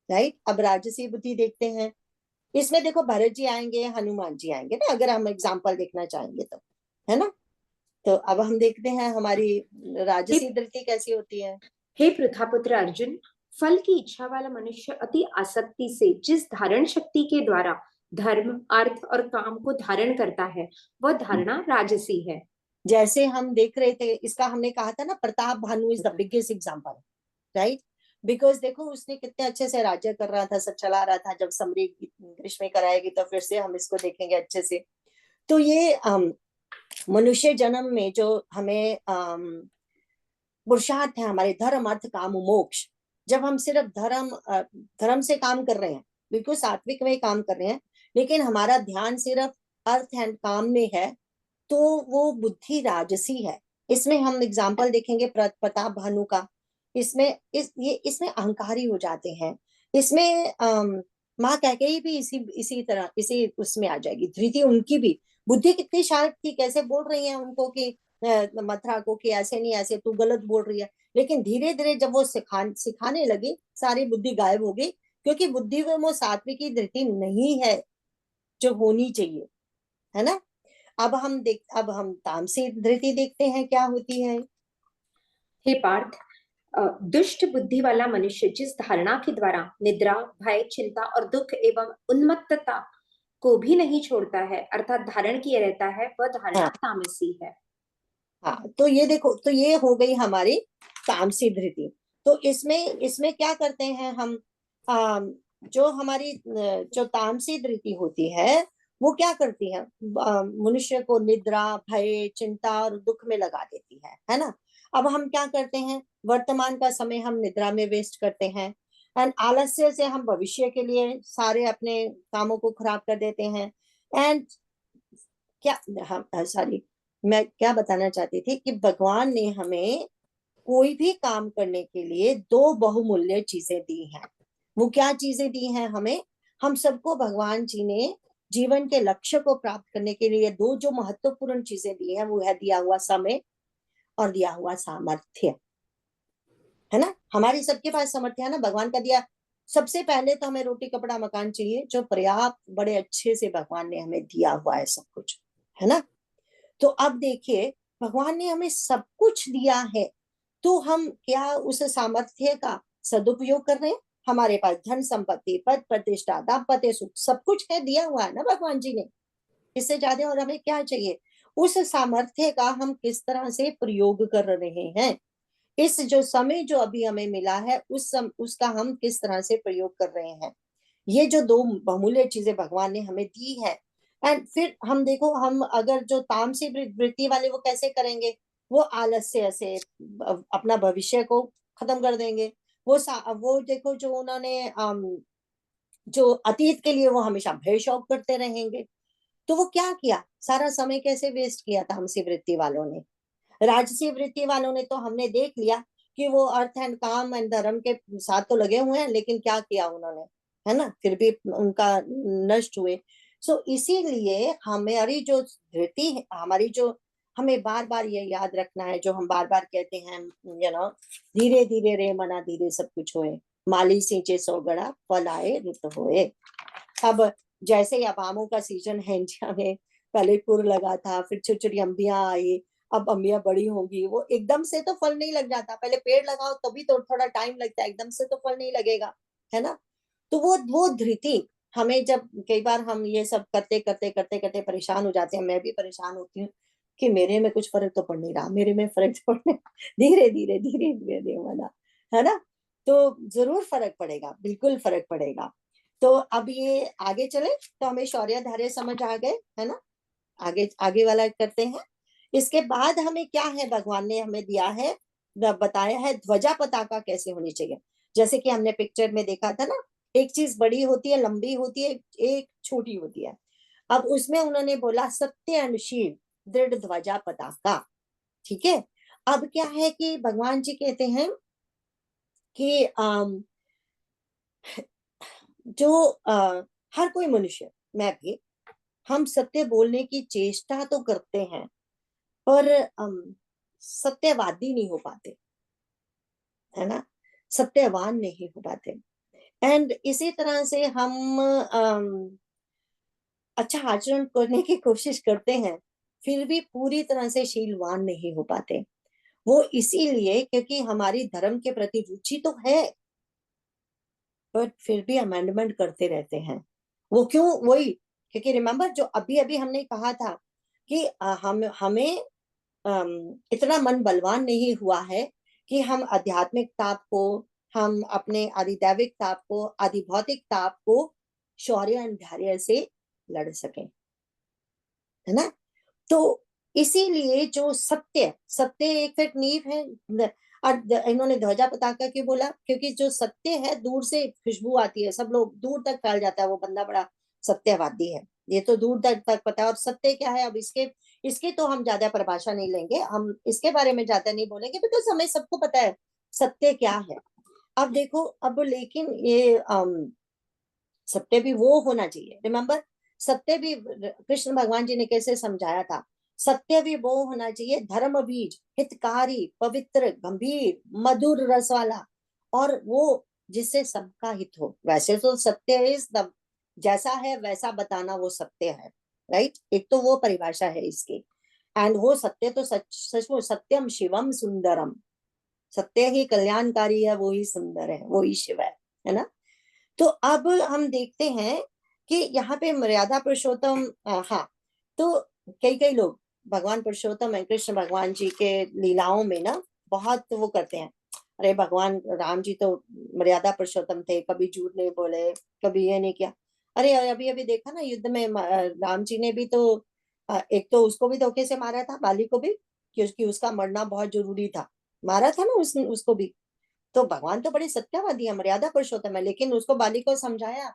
B: राइट। अब राजसी बुद्धि देखते हैं, इसमें देखो भरत जी आएंगे, हनुमान जी आएंगे ना, अगर हम एग्जाम्पल देखना चाहेंगे तो, है ना। तो अब हम देखते हैं हमारी राजसी दृष्टि कैसी होती है।
A: हे प्रथापुत्र अर्जुन, फल की इच्छा वाला मनुष्य अति आसक्ति से जिस धारण शक्ति के द्वारा धर्म, अर्थ और काम को धारण करता है, वह धारणा राजसी है।
B: जैसे हम देख रहे थे, इसका हमने कहा था ना, Pratap Bhanu is the biggest example, right. Because देखो उसने कितने अच्छे से राज्य कर रहा था, सब चला रहा था। जब समरी ग्रीष्म कराएगी तो फिर से हम इसको देखेंगे अच्छे से। तो ये मनुष्य जन्म में जो हमें पुरुषार्थ है, हमारे धर्म अर्थ काम मोक्ष, जब हम सिर्फ धर्म से काम कर रहे हैं, बिल्कुल सात्विक में काम कर रहे हैं, लेकिन हमारा ध्यान सिर्फ अर्थ एंड काम में है, तो वो बुद्धि राजसी है। इसमें हम एग्जाम्पल देखेंगे प्रताप भानु का, इसमें अहंकारी हो जाते हैं। इसमें माँ कैकेयी भी इसी तरह इसी उसमें आ जाएगी। धृति उनकी भी बुद्धि कितनी शार्प थी, कैसे बोल रही है उनको कि मथुरा को कि ऐसे नहीं, ऐसे तू गलत बोल रही है, लेकिन धीरे धीरे जब वो सिखाने लगी, सारी बुद्धि गायब हो गई, क्योंकि बुद्धि में वो सात्विकी धृति नहीं है जो होनी चाहिए, है ना। अब हम तामसी धृति देखते हैं क्या होती है।
A: हे पार्थ, दुष्ट बुद्धि वाला मनुष्य जिस धारणा के द्वारा निद्रा, भय, चिंता और दुख एवं उन्मत्तता को भी नहीं छोड़ता है, अर्थात धारण किए रहता है, वह धारणा
B: हाँ
A: तामसी है।
B: हाँ, तो ये देखो, तो ये हो गई हमारी तामसी धृति। तो इसमें इसमें क्या करते हैं हम, जो हमारी जो तामसी धृति होती है वो क्या करती है, मनुष्य को निद्रा, भय, चिंता और दुख में लगा देती है ना। अब हम क्या करते हैं, वर्तमान का समय हम निद्रा में वेस्ट करते हैं, एंड आलस्य से हम भविष्य के लिए सारे अपने कामों को खराब कर देते हैं। एंड क्या हम सॉरी, मैं क्या बताना चाहती थी कि भगवान ने हमें कोई भी काम करने के लिए दो बहुमूल्य चीजें दी हैं। वो क्या चीजें दी हैं हमें, हम सबको भगवान जी ने जीवन के लक्ष्य को प्राप्त करने के लिए दो जो महत्वपूर्ण चीजें दी हैं, वो है दिया हुआ समय और दिया हुआ सामर्थ्य, है ना। हमारी सबके पास सामर्थ्य है ना, भगवान का दिया। सबसे पहले तो हमें रोटी कपड़ा मकान चाहिए, जो पर्याप्त बड़े अच्छे से भगवान ने हमें दिया हुआ है सब कुछ, है ना। तो अब देखिए भगवान ने हमें सब कुछ दिया है, तो हम क्या उस सामर्थ्य का सदुपयोग कर रहे हैं। हमारे पास धन संपत्ति, पद प्रतिष्ठा, दाम्पत्य सुख, सब कुछ है, दिया हुआ है ना भगवान जी ने, इससे ज्यादा और हमें क्या चाहिए। उस सामर्थ्य का हम किस तरह से प्रयोग कर रहे हैं, इस जो समय जो अभी हमें मिला है उसका हम किस तरह से प्रयोग कर रहे हैं। ये जो दो बहुमूल्य चीजें भगवान ने हमें दी है। एंड फिर हम देखो, हम अगर जो तामसी वृत्ति वाले वो कैसे करेंगे, वो आलस्य से अपना भविष्य को खत्म कर देंगे। वो देखो जो उन्होंने जो अतीत के लिए वो हमेशा भय शौक करते रहेंगे। तो वो क्या किया, सारा समय कैसे वेस्ट किया तामसी वृत्ति वालों ने। राजसी वृत्ति वालों ने तो हमने देख लिया कि वो अर्थ एंड काम एंड धर्म के साथ तो लगे हुए हैं, लेकिन क्या किया उन्होंने, है ना, फिर भी उनका नष्ट हुए। सो इसीलिए हमारी जो धृति है, हमारी जो, हमें बार बार ये याद रखना है, जो हम बार बार कहते हैं, धीरे धीरे रे मना धीरे सब कुछ होए, माली सींचे सो गड़ा फल आए रुत होए। अब जैसे ही अब आमों का सीजन है इंडिया में, पहले पुर लगा था, फिर छोटी छोटी अम्बियां आई, अब अम्बियां बड़ी होंगी, वो एकदम से तो फल नहीं लग जाता, पहले पेड़ लगाओ तभी तो थोड़ा टाइम लगता है, एकदम से तो फल नहीं लगेगा, है ना। तो वो धृति हमें, जब कई बार हम ये सब करते करते करते करते परेशान हो जाते हैं, मैं भी परेशान होती हूँ कि मेरे में कुछ फर्क तो पड़ नहीं रहा, मेरे में फर्क तो पड़ने, धीरे धीरे धीरे धीरे वाला, है ना। तो जरूर फर्क पड़ेगा, बिल्कुल फर्क पड़ेगा। तो अब ये आगे चले, तो हमें शौर्य धैर्य समझ आ गए, है ना। आगे आगे वाला करते हैं। इसके बाद हमें क्या है, भगवान ने हमें दिया है, बताया है ध्वजा पताका कैसे होनी चाहिए। जैसे कि हमने पिक्चर में देखा था ना, एक चीज बड़ी होती है, लंबी होती है, एक छोटी होती है। अब उसमें उन्होंने बोला सत्य अनुशील दृढ़ ध्वजा पताका, ठीक है। अब क्या है कि भगवान जी कहते हैं कि जो हर कोई मनुष्य, मैं भी, हम सत्य बोलने की चेष्टा तो करते हैं, पर सत्यवादी नहीं हो पाते, है ना, सत्यवान नहीं हो पाते। एंड इसी तरह से हम अच्छा आचरण करने की कोशिश करते हैं, फिर भी पूरी तरह से शीलवान नहीं हो पाते। वो इसीलिए क्योंकि हमारी धर्म के प्रति रुचि तो है, पर फिर भी अमेंडमेंट करते रहते हैं। वो क्यों, वही, क्योंकि रिमेम्बर जो अभी अभी हमने कहा था कि हम हमें इतना मन बलवान नहीं हुआ है कि हम आध्यात्मिक ताप को, हम अपने आधिदैविक ताप को, आदि भौतिक ताप को शौर्य एवं धैर्य से लड़ सकें, है ना। तो इसीलिए जो सत्य, सत्य एक फिर नींव है। और इन्होंने ध्वजा पताका क्यों बोला, क्योंकि जो सत्य है दूर से खुशबू आती है, सब लोग दूर तक फैल जाता है, वो बंदा बड़ा सत्यवादी है, ये तो दूर तक पता है। और सत्य क्या है, अब इसके इसके तो हम ज्यादा परिभाषा नहीं लेंगे, हम इसके बारे में ज्यादा नहीं बोलेंगे, बिकॉज हमें सबको पता है सत्य क्या है। अब देखो, अब लेकिन ये सत्य भी वो होना चाहिए, रिमेम्बर, सत्य भी कृष्ण भगवान जी ने कैसे समझाया था, सत्य भी वो होना चाहिए धर्म बीज, हितकारी, पवित्र, गंभीर, मधुर रस वाला, और वो जिससे सबका हित हो। वैसे तो सत्य इज द, जैसा है वैसा बताना वो सत्य है, राइट। एक तो वो परिभाषा है इसकी। एंड वो सत्य तो सच सचमुच सत्यम शिवम सुंदरम, सत्य ही कल्याणकारी है, वो ही सुंदर है, वो ही शिव है ना। तो अब हम देखते हैं कि यहाँ पे मर्यादा पुरुषोत्तम, हाँ, तो कई कई लोग भगवान पुरुषोत्तम है कृष्ण भगवान जी के लीलाओं में ना बहुत वो करते हैं, अरे भगवान राम जी तो मर्यादा पुरुषोत्तम थे, कभी झूठ नहीं बोले, कभी ये नहीं किया। अरे अभी अभी देखा ना युद्ध में, राम जी ने भी तो एक तो उसको भी धोखे से मारा था, बाली को भी, क्योंकि उसका मरना बहुत जरूरी था, मारा था ना उसको भी। तो भगवान तो बड़े सत्यवादी है, मर्यादा पुरुषोत्तम है, लेकिन उसको बाली को समझाया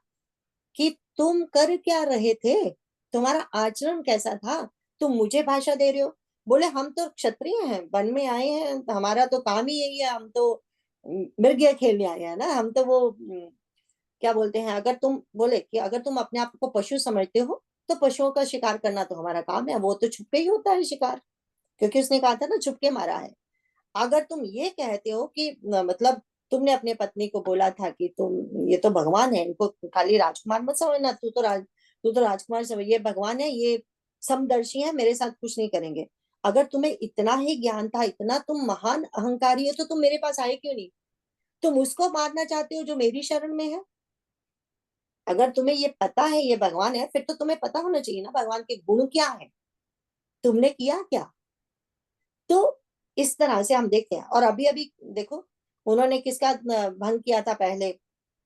B: कि तुम कर क्या रहे थे, तुम्हारा आचरण कैसा था, तुम मुझे भाषा दे रहे हो। बोले हम तो क्षत्रिय हैं, वन में आए हैं, हमारा तो काम ही यही है, हम तो मृग खेलने आए हैं ना, हम तो वो क्या बोलते हैं, अगर तुम बोले कि अगर तुम अपने आप को पशु समझते हो, तो पशुओं का शिकार करना तो हमारा काम है, वो तो छुपके ही होता है शिकार, क्योंकि उसने कहा था ना छुपके मारा है। अगर तुम ये कहते हो कि मतलब तुमने अपने पत्नी को बोला था कि तुम, ये तो भगवान है, इनको खाली राजकुमार मत समझना, तू तो राजकुमार समझ, ये भगवान है, ये समदर्शी है, मेरे साथ कुछ नहीं करेंगे। अगर तुम्हें इतना ही ज्ञान था, इतना तुम महान अहंकारी हो, तो तुम मेरे पास आए क्यों नहीं। तुम उसको मारना चाहते हो जो मेरी शरण में है। अगर तुम्हें ये पता है ये भगवान है, फिर तो तुम्हें पता होना चाहिए ना भगवान के गुण क्या है, तुमने किया क्या। तो इस तरह से हम देखते हैं। और अभी अभी देखो, उन्होंने किसका भंग किया था पहले,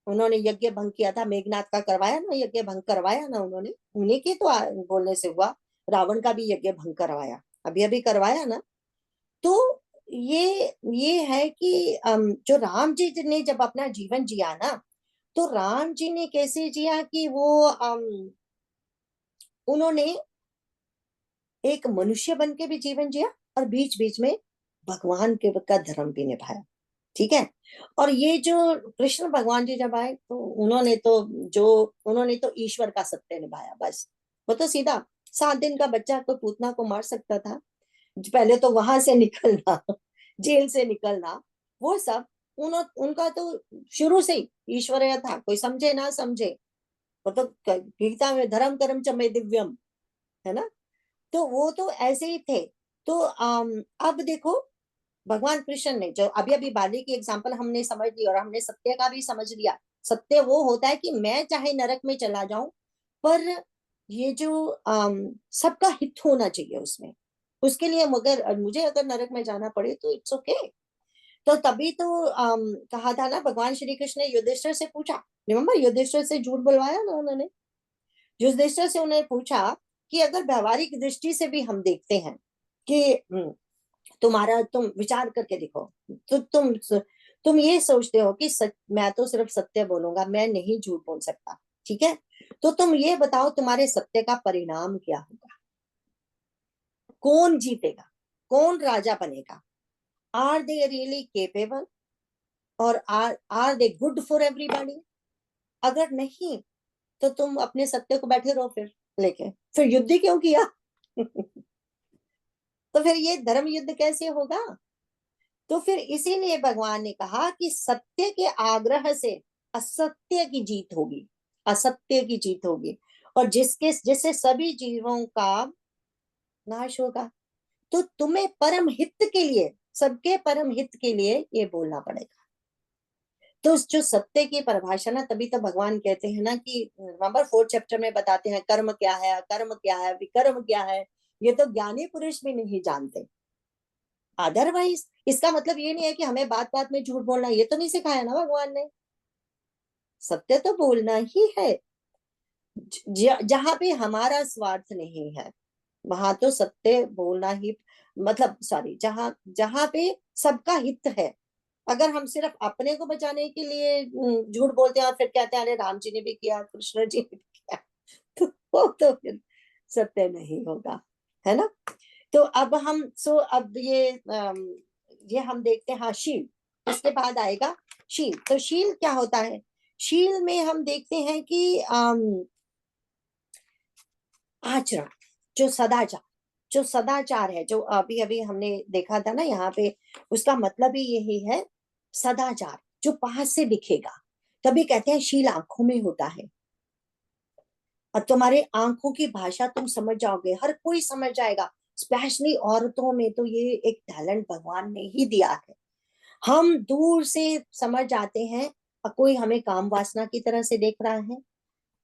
B: उन्होंने यज्ञ भंग किया था, मेघनाथ का करवाया ना, यज्ञ भंग करवाया ना उन्होंने, उन्हीं के तो बोलने से हुआ। रावण का भी यज्ञ भंग करवाया, अभी अभी करवाया ना। तो ये है कि जो राम जी ने जब अपना जीवन जिया ना, तो राम जी ने कैसे जिया कि वो उन्होंने एक मनुष्य बन के भी जीवन जिया, और बीच बीच में भगवान के का धर्म भी निभाया। ठीक है। और ये जो कृष्ण भगवान जी जब आए तो उन्होंने तो ईश्वर का सत्य निभाया बस। वो तो सीधा 7 दिन का बच्चा तो पूतना को मार सकता था, पहले तो वहां से निकलना, जेल से निकलना, वो सब उनका तो शुरू से ही ईश्वरीय था, कोई समझे ना समझे। वो तो गीता में धर्म कर्म च मे दिव्यम, है ना। तो वो तो ऐसे ही थे। तो अब देखो भगवान कृष्ण ने जो अभी अभी बाली की एग्जाम्पल हमने समझ ली और हमने सत्य का भी समझ लिया। सत्य वो होता है कि मैं चाहे नरक में चला जाऊं, पर ये जो सबका हित होना चाहिए उसमें। उसके लिए मगर मुझे अगर नरक में जाना पड़े तो इट्स ओके। तो तभी तो कहा था ना, भगवान श्री कृष्ण ने युधिष्ठिर से पूछा, रिमेम्बर युधिष्ठिर से झूठ बुलवाया ना उन्होंने। युधिष्ठिर से उन्होंने पूछा कि अगर व्यवहारिक दृष्टि से भी हम देखते हैं कि तुम विचार करके देखो, तो तुम ये सोचते हो कि मैं तो सिर्फ सत्य बोलूंगा, मैं नहीं झूठ बोल सकता, ठीक है। तो तुम ये बताओ तुम्हारे सत्य का परिणाम क्या होगा, कौन जीतेगा, कौन राजा बनेगा, आर दे रियली केपेबल और are they good for everybody. अगर नहीं तो तुम अपने सत्य को बैठे रहो फिर लेके, फिर युद्ध क्यों किया? तो फिर ये धर्म युद्ध कैसे होगा? तो फिर इसीलिए भगवान ने कहा कि सत्य के आग्रह से असत्य की जीत होगी, असत्य की जीत होगी, और जिससे सभी जीवों का नाश होगा। तो तुम्हें परम हित के लिए, सबके परम हित के लिए ये बोलना पड़ेगा। तो जो सत्य की परिभाषा ना, तभी तो भगवान कहते हैं ना कि नंबर 4 चैप्टर में बताते हैं कर्म क्या है, अकर्म क्या है, विकर्म क्या है, ये तो ज्ञानी पुरुष भी नहीं जानते। अदरवाइज इसका मतलब ये नहीं है कि हमें बात बात में झूठ बोलना, ये तो नहीं सिखाया ना भगवान ने। सत्य तो बोलना ही है, जहां पे हमारा स्वार्थ नहीं है वहां तो सत्य बोलना ही, मतलब सॉरी, जहां जहां पे सबका हित है। अगर हम सिर्फ अपने को बचाने के लिए झूठ बोलते हैं और फिर कहते हैं अरे राम जी ने भी किया, कृष्ण जी ने भी किया, तो वो तो फिर सत्य नहीं होगा, है ना। तो अब हम अब ये हम देखते हैं, हाँ शील, इसके बाद आएगा शील। तो शील क्या होता है? शील में हम देखते हैं कि आचरण, जो सदाचार, जो सदाचार है, जो अभी अभी हमने देखा था ना यहाँ पे, उसका मतलब ही यही है, सदाचार जो पास से दिखेगा। तभी कहते हैं शील आंखों में होता है। और तुम्हारे आंखों की भाषा तुम समझ जाओगे, हर कोई समझ जाएगा। स्पेशली औरतों में तो ये एक टैलेंट भगवान ने ही दिया है। हम दूर से समझ जाते हैं, और कोई हमें काम वासना की तरह से देख रहा है,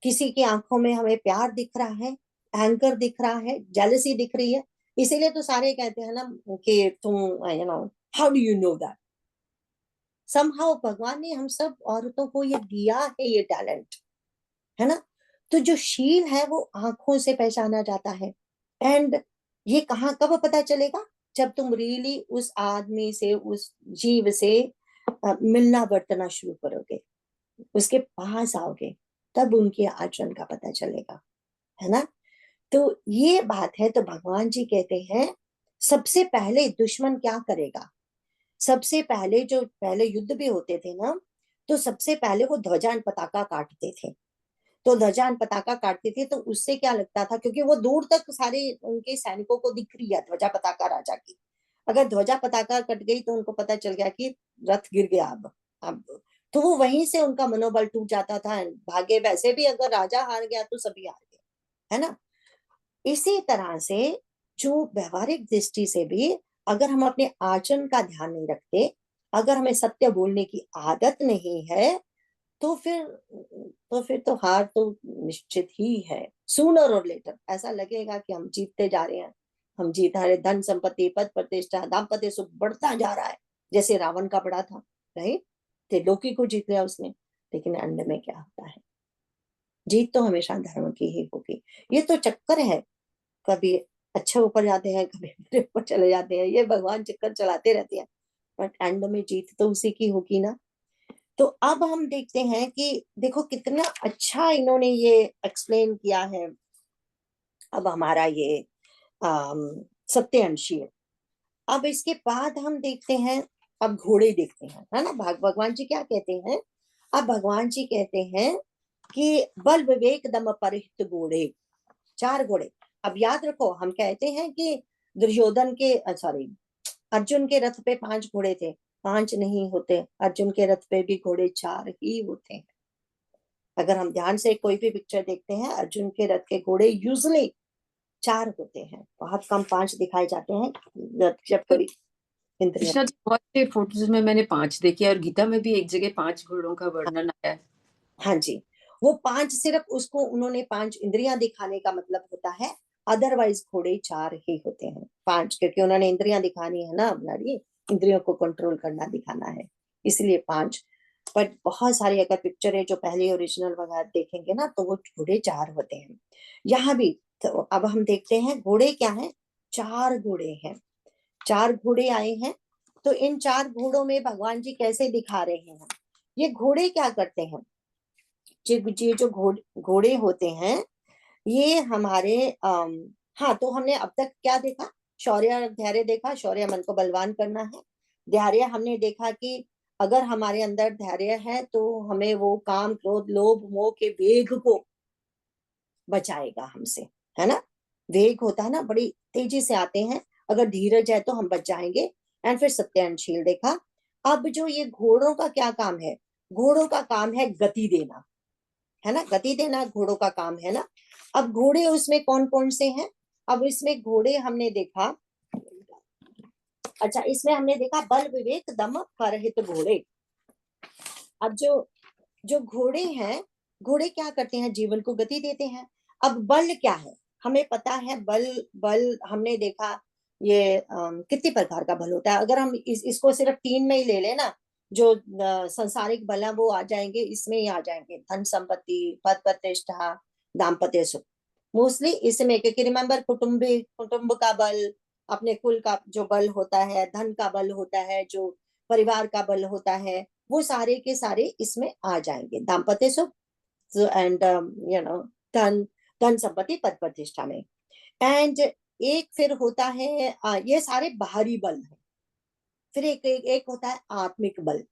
B: किसी की आंखों में हमें प्यार दिख रहा है, एंकर दिख रहा है, जेलसी दिख रही है। इसीलिए तो सारे कहते हैं ना कि तुम how do you know that. Somehow भगवान ने हम सब औरतों को ये दिया है, ये टैलेंट, है ना। तो जो शील है वो आंखों से पहचाना जाता है। एंड ये कहाँ कब पता चलेगा? जब तुम रियली उस आदमी से, उस जीव से मिलना बरतना शुरू करोगे, उसके पास आओगे, तब उनके आचरण का पता चलेगा, है ना। तो ये बात है। तो भगवान जी कहते हैं सबसे पहले दुश्मन क्या करेगा? सबसे पहले जो पहले युद्ध भी होते थे ना, तो सबसे पहले वो ध्वजान पताका काटते थे। तो ध्वजान पताका काटते थे तो उससे क्या लगता था, क्योंकि वो दूर तक सारे उनके सैनिकों को दिख रही है ध्वजा पताका राजा की। अगर ध्वजा पताका कट गई तो उनको पता चल गया कि रथ गिर गया। अब तो वो वहीं से उनका मनोबल टूट जाता था, भागे। वैसे भी अगर राजा हार गया तो सभी हार गए, है ना। इसी तरह से जो व्यवहारिक दृष्टि से भी अगर हम अपने आचरण का ध्यान नहीं रखते, अगर हमें सत्य बोलने की आदत नहीं है, तो फिर तो हार तो निश्चित ही है। सूनर और लेटर ऐसा लगेगा कि हम जीतते जा रहे हैं, हम जीत रहे, धन संपत्ति पद प्रतिष्ठा दाम्पत्य सुख बढ़ता जा रहा है, जैसे रावण का बड़ा था, राइट। त्रिलोकी को जीत लिया उसने, लेकिन अंत में क्या होता है? जीत तो हमेशा धर्म की ही होगी। ये तो चक्कर है, कभी अच्छे ऊपर जाते हैं, कभी बुरे ऊपर चले जाते हैं, ये भगवान चक्कर चलाते रहते हैं, बट एंड में जीत तो उसी की होगी ना। तो अब हम देखते हैं कि देखो कितना अच्छा इन्होंने ये एक्सप्लेन किया है। अब हमारा ये सत्य अंशीय। अब इसके बाद हम देखते हैं अब घोड़े देखते हैं, है ना। भगवान जी क्या कहते हैं, अब भगवान जी कहते हैं कि बल विवेक दम परहित घोड़े, 4 घोड़े। अब याद रखो, हम कहते हैं कि दुर्योधन के सॉरी अर्जुन के रथ पे 5 घोड़े थे, 5 नहीं होते, अर्जुन के रथ पे भी घोड़े 4 ही होते हैं। अगर हम ध्यान से कोई भी पिक्चर देखते हैं, अर्जुन के रथ के घोड़े यूजुअली 4 होते हैं, बहुत कम 5 दिखाए जाते हैं जब कभी इंद्रियों।
C: कृष्णा जी, बहुत से फोटोज में मैंने 5 देखे और गीता में भी एक जगह 5 घोड़ों का वर्णन आया है।
B: हाँ जी, वो 5 सिर्फ उसको उन्होंने 5 इंद्रियां दिखाने का मतलब होता है, अदरवाइज घोड़े 4 ही होते हैं। 5 क्योंकि उन्होंने इंद्रियां दिखानी है ना, हमारी इंद्रियों को कंट्रोल करना दिखाना है, इसलिए 5। बट बहुत सारी अगर पिक्चर है जो पहले ओरिजिनल वगैरह देखेंगे ना, तो वो घोड़े 4 होते हैं। यहाँ भी तो अब हम देखते हैं घोड़े क्या है, 4 घोड़े हैं, 4 घोड़े आए हैं। तो इन 4 घोड़ों में भगवान जी कैसे दिखा रहे हैं, ये घोड़े क्या करते हैं, ये जो घोड़े होते हैं, ये हमारे हाँ, तो हमने अब तक क्या देखा, शौर्य धैर्य देखा, शौर्य मन को बलवान करना है। धैर्य हमने देखा कि अगर हमारे अंदर धैर्य है तो हमें वो काम क्रोध लोभ मोह के वेग को बचाएगा हमसे, है ना। वेग होता है ना, बड़ी तेजी से आते हैं, अगर धीरज है तो हम बच जाएंगे। एंड फिर सत्यानशील देखा। अब जो ये घोड़ों का क्या काम है, घोड़ों का काम है गति देना, है ना, गति देना घोड़ों का काम है ना। अब घोड़े उसमें कौन कौन से हैं, अब इसमें घोड़े हमने देखा, अच्छा इसमें हमने देखा बल विवेक दम परहित घोड़े। अब जो जो घोड़े हैं, घोड़े क्या करते हैं, जीवन को गति देते हैं। अब बल क्या है, हमें पता है बल, बल हमने देखा ये कितनी प्रकार का बल होता है। अगर हम इसको सिर्फ 3 में ही ले लेना, जो संसारिक बल है वो आ जाएंगे, इसमें ही आ जाएंगे, धन संपत्ति पद प्रतिष्ठा दाम्पत्य सुख, मोस्टली इसमें। क्योंकि रिमेम्बर कुटुंब का बल, अपने कुल का जो बल होता है, धन का बल होता है, जो परिवार का बल होता है, वो सारे के सारे इसमें आ जाएंगे, दाम्पत्य सुख एंड यू नो धन, धन संपत्ति पद प्रतिष्ठा में। एंड एक फिर होता है ये सारे बाहरी बल है। फिर एक होता है आत्मिक बल,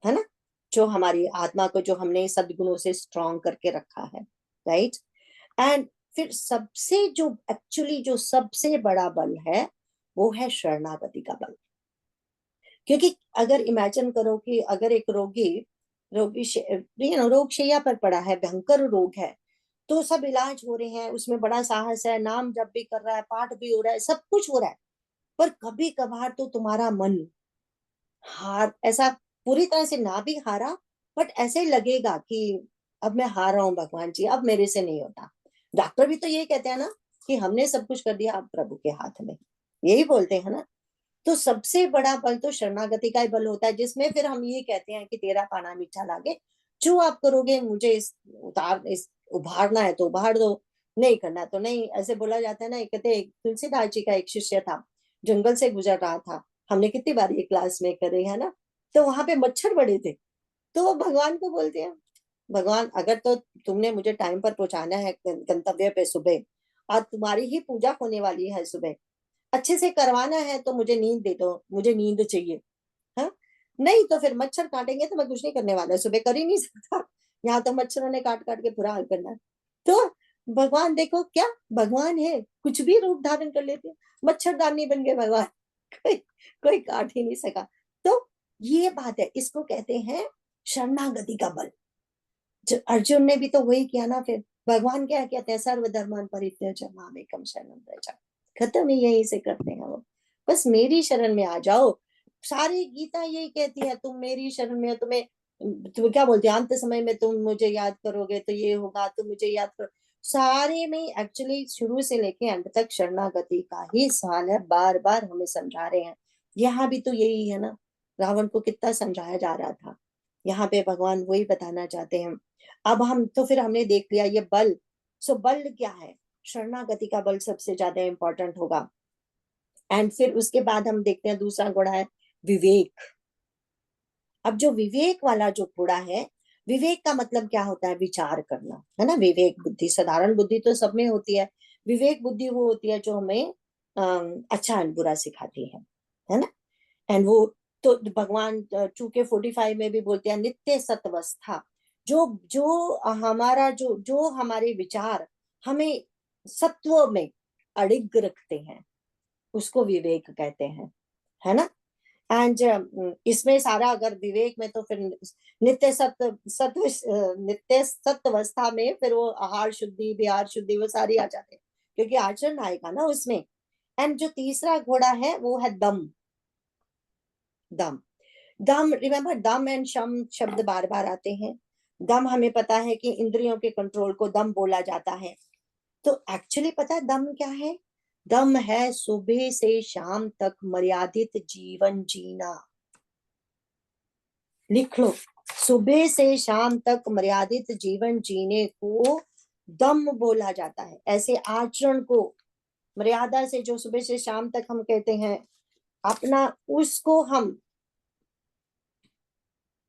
B: है ना, जो हमारी आत्मा को, जो हमने सद्गुणों से स्ट्रॉन्ग करके रखा है, राइट। एंड फिर सबसे जो एक्चुअली जो सबसे बड़ा बल है, वो है शरणागति का बल। क्योंकि अगर इमेजिन करो कि अगर एक रोगी रोगी रोग शैया पर पड़ा है, भयंकर रोग है, तो सब इलाज हो रहे हैं, उसमें बड़ा साहस है, नाम जप भी कर रहा है, पाठ भी हो रहा है, सब कुछ हो रहा है, पर कभी कभार तो तुम्हारा मन हार, ऐसा पूरी तरह से ना भी हारा, बट ऐसे लगेगा कि अब मैं हार रहा हूँ भगवान जी, अब मेरे से नहीं होता। डॉक्टर भी तो यही कहते हैं ना कि हमने सब कुछ कर दिया, अब प्रभु के हाथ में, यही बोलते हैं ना। तो सबसे बड़ा बल तो शरणागति का ही बल होता है, जिसमें फिर हम ये कहते हैं कि तेरा पाना मीठा लागे, जो आप करोगे मुझे इस उभारना है तो उभार दो, नहीं करना तो नहीं। ऐसे बोला जाता है ना, कहते तुलसीदास जी का एक शिष्य था, जंगल से गुजर रहा था, हमने कितनी बार ये क्लास में करे है ना, तो वहां पे मच्छर बड़े थे, तो वो भगवान को बोलते हैं, भगवान अगर तो तुमने मुझे टाइम पर पहुंचाना है गंतव्य पे सुबह, और तुम्हारी ही पूजा होने वाली है सुबह, अच्छे से करवाना है तो मुझे नींद दे दो, मुझे नींद चाहिए, हाँ, नहीं तो फिर मच्छर काटेंगे तो मैं कुछ नहीं करने वाला, सुबह कर ही नहीं सकता, यहाँ तो मच्छरों ने काट काट के बुरा हाल करना है। तो भगवान देखो क्या, भगवान है, कुछ भी रूप धारण कर लेते हैं, मच्छरदानी बन गए भगवान, कोई कोई काट ही नहीं सका। तो ये बात है, इसको कहते हैं शरणागति का बल। जो अर्जुन ने भी तो वही किया ना, फिर भगवान क्या कहते हैं, सर्वधर्मान परित्यज्य मामेकम शरणं व्रज, खत्म ही यही से करते हैं वो, बस मेरी शरण में आ जाओ। सारी गीता यही कहती है, तुम मेरी शरण में, तुम क्या बोलते हैं, अंत समय में तुम मुझे याद करोगे तो ये होगा, तुम मुझे याद करो, सारे में एक्चुअली शुरू से लेके अंत तक शरणागति का ही सवाल है, बार बार हमें समझा रहे हैं। यहाँ भी तो यही है ना, रावण को कितना समझाया जा रहा था, यहाँ पे भगवान वही बताना चाहते हैं। अब हम तो फिर हमने देख लिया ये बल, सो बल क्या है, शरणागति का बल सबसे ज्यादा इंपॉर्टेंट होगा। एंड फिर उसके बाद हम देखते हैं दूसरा घोड़ा है विवेक। अब जो विवेक वाला जो घोड़ा है, विवेक का मतलब क्या होता है, विचार करना, है ना। विवेक बुद्धि, साधारण बुद्धि तो सब में होती है, विवेक बुद्धि वो होती है जो हमें अच्छा एंड बुरा सिखाती है ना। एंड वो तो भगवान चूंकि 45 में भी बोलते हैं नित्य सत्वस्था, जो जो हमारा जो हमारे विचार हमें सत्व में अड़िग रखते हैं, उसको विवेक कहते हैं, है ना। एंड इसमें सारा अगर विवेक में, तो फिर नित्य सत्वस्था में फिर वो आहार शुद्धि, विहार शुद्धि, वो सारी आ जाते हैं, क्योंकि आचरण आएगा ना उसमें। एंड जो तीसरा घोड़ा है वो है दम। दम, दम, रिमेम्बर दम एंड शम शब्द बार बार आते हैं। दम हमें पता है कि इंद्रियों के कंट्रोल को दम बोला जाता है। तो एक्चुअली पता है दम क्या है? दम है सुबह से शाम तक मर्यादित जीवन जीना। लिख लो, सुबह से शाम तक मर्यादित जीवन जीने को दम बोला जाता है। ऐसे आचरण को मर्यादा से, जो सुबह से शाम तक हम कहते हैं अपना, उसको हम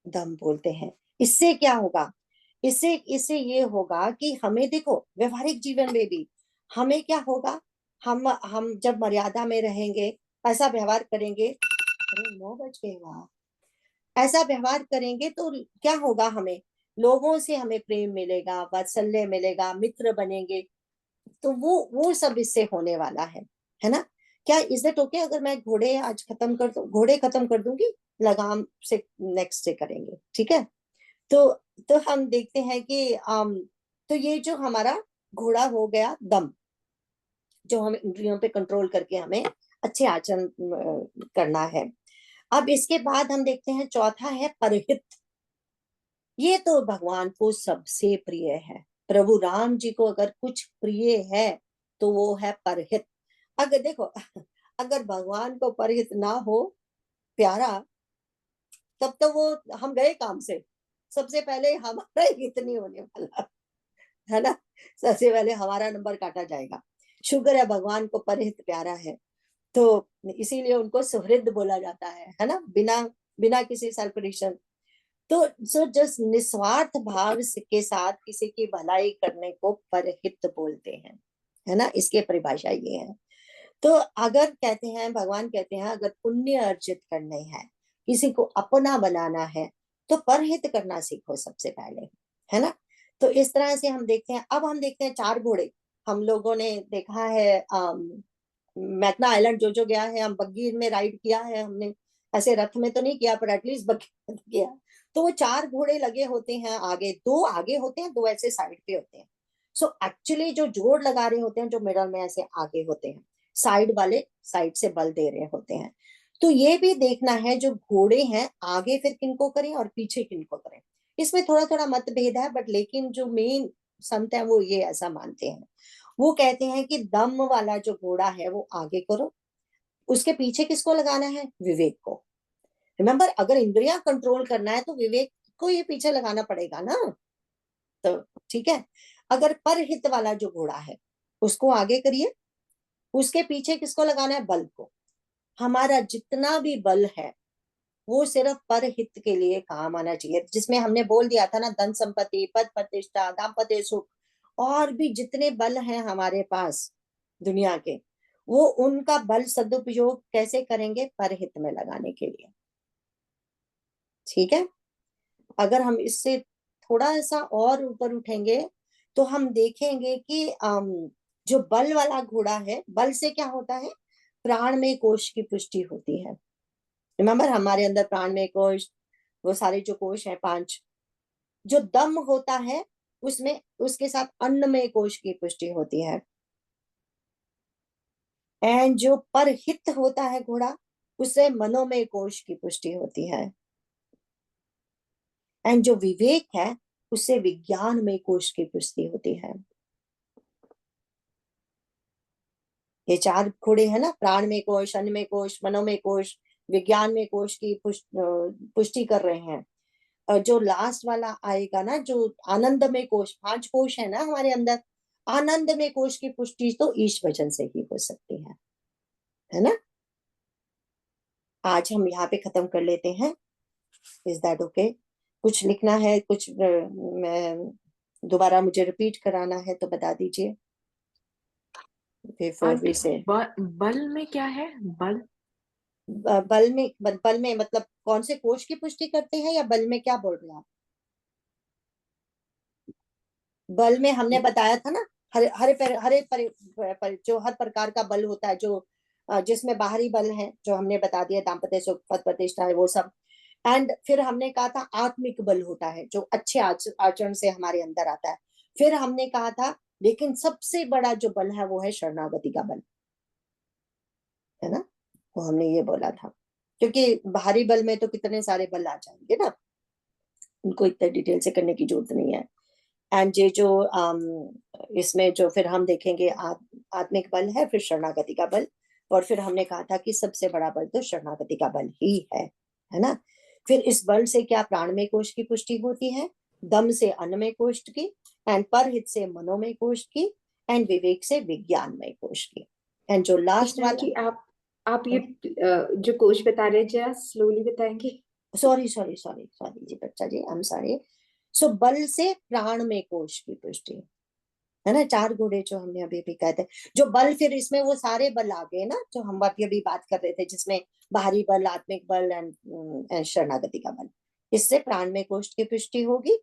B: दम बोलते हैं। इससे क्या होगा? इससे इससे ये होगा कि हमें, देखो व्यवहारिक जीवन में भी हमें क्या होगा, हम जब मर्यादा में रहेंगे, ऐसा व्यवहार करेंगे, अरे 9 बज गए, वाह, ऐसा व्यवहार करेंगे तो क्या होगा, हमें लोगों से हमें प्रेम मिलेगा, वात्सल्य मिलेगा, मित्र बनेंगे। तो वो सब इससे होने वाला है ना। क्या इज इट ओके अगर मैं घोड़े आज खत्म कर दूं, घोड़े खत्म कर दूंगी, लगाम से नेक्स्ट से करेंगे, ठीक है। तो हम देखते हैं कि तो ये जो हमारा घोड़ा हो गया दम, जो हमें इंद्रियों पे कंट्रोल करके हमें अच्छे आचरण करना है। अब इसके बाद हम देखते हैं चौथा है परहित। ये तो भगवान को सबसे प्रिय है। प्रभु राम जी को अगर कुछ प्रिय है तो वो है परहित। अगर देखो अगर भगवान को परहित ना हो प्यारा, तब तो वो हम गए काम से। सबसे पहले हमारा हित नहीं होने वाला, है ना। सबसे पहले हमारा नंबर काटा जाएगा। शुक्र है भगवान को परहित प्यारा है, तो इसीलिए उनको सुहृद बोला जाता है ना, बिना बिना किसी सेल्फिशन। तो जो जस्ट निस्वार्थ भाव के साथ किसी की भलाई करने को परहित बोलते हैं, है ना। इसके परिभाषा ये है। तो अगर कहते हैं, भगवान कहते हैं अगर पुण्य अर्जित करने हैं, किसी को अपना बनाना है, तो परहित करना सीखो सबसे पहले, है ना। तो इस तरह से हम देखते हैं। अब हम देखते हैं 4 घोड़े। हम लोगों ने देखा है मैकना आइलैंड जो गया है, हम बग्गी में राइड किया है हमने, ऐसे रथ में तो नहीं किया पर एटलीस्ट बग्गी में तो किया। तो वो 4 घोड़े लगे होते हैं, आगे 2 आगे होते हैं, 2 ऐसे साइड पे होते हैं। सो एक्चुअली जो जोड़ लगा रहे होते हैं, जो मिडल में ऐसे आगे होते हैं, साइड वाले साइड से बल दे रहे होते हैं। तो ये भी देखना है जो घोड़े हैं आगे फिर किनको करें और पीछे किनको करें। इसमें थोड़ा थोड़ा मतभेद है, बट लेकिन जो मेन संत है वो ये ऐसा मानते हैं। वो कहते हैं कि दम वाला जो घोड़ा है वो आगे करो, उसके पीछे किसको लगाना है? विवेक को। रिमेम्बर, अगर इंद्रियां कंट्रोल करना है तो विवेक को ये पीछे लगाना पड़ेगा ना। तो ठीक है, अगर परहित वाला जो घोड़ा है उसको आगे करिए, उसके पीछे किसको लगाना है? बल को। हमारा जितना भी बल है वो सिर्फ परहित के लिए काम आना चाहिए, जिसमें हमने बोल दिया था ना, धन संपत्ति, पद प्रतिष्ठा, दाम्पत्य सुख, और भी जितने बल हैं हमारे पास दुनिया के, वो उनका बल सदुपयोग कैसे करेंगे? परहित में लगाने के लिए, ठीक है। अगर हम इससे थोड़ा सा और ऊपर उठेंगे तो हम देखेंगे कि जो बल वाला घोड़ा है, बल से क्या होता है? प्राण में कोश की पुष्टि होती है। रिमेम्बर, हमारे अंदर प्राण में कोश, वो सारे जो कोश है 5। जो दम होता है उसमें, उसके साथ अन्न में कोश की पुष्टि होती है। एंड जो परहित होता है घोड़ा, उससे मनोमय कोश की पुष्टि होती है। एंड जो विवेक है उससे विज्ञान में कोश की पुष्टि होती है। ये 4 घोड़े है ना, प्राण में कोश, अन्न में कोश, मनोमय कोश, विज्ञान में कोश की पुष्टि कर रहे हैं। और जो लास्ट वाला आएगा ना, जो आनंद में कोश, 5 कोश है ना हमारे अंदर, आनंद में कोश की पुष्टि तो ईश वचन से ही हो सकती है ना। आज हम यहाँ पे खत्म कर लेते हैं। Is that okay? कुछ लिखना है, कुछ मैं दोबारा मुझे रिपीट कराना है तो बता दीजिए बिफोर वी
C: आंटी,
B: से।
C: बल में क्या है? बल
B: बल में मतलब कौन से कोश की पुष्टि करते हैं, या बल में क्या बोल रहे हैं आप? बल में हमने बताया था ना, जो हर प्रकार का बल होता है, जो जिसमें बाहरी बल है, जो हमने बता दिया, दाम्पत्य सुख, पद प्रतिष्ठा है, वो सब। एंड फिर हमने कहा था आत्मिक बल होता है, जो अच्छे आचरण से हमारे अंदर आता है। फिर हमने कहा था लेकिन सबसे बड़ा जो बल है वो है शरणागति का बल, है ना। वो हमने ये बोला था, क्योंकि बाहरी बल में तो कितने सारे बल आ जाएंगे ना, उनको इतना डिटेल से करने की जरूरत नहीं है। एंड ये जो इसमें जो फिर हम देखेंगे आत्मिक बल है, फिर शरणागति का बल, और फिर हमने कहा था कि सबसे बड़ा बल तो शरणागति का बल ही है ना। फिर इस बल से क्या प्राणमय कोश की पुष्टि होती है, दम से अन्नमय कोश की, एंड परहित से मनोमय कोश की, एंड विवेक से विज्ञानमय कोश की। एंड जो लास्ट
A: कृष्णा
B: वाला,
A: जी, आप ये जो कोश बता रहे हैं, जरा स्लोली बताएंगे?
B: सॉरी सॉरी सॉरी सॉरी जी बच्चा जी, आई एम सॉरी। सो बल से प्राण में कोश की पुष्टि, है ना। चार घोड़े जो हमने अभी भी कहे थे, जो बल, फिर इसमें वो सारे बल आ गए ना जो हम अभी बात कर रहे थे, जिसमें बाहरी बल, आत्मिक बल एंड शरणागति का बल। इससे प्राण में कोष्ठ की पुष्टि होगी।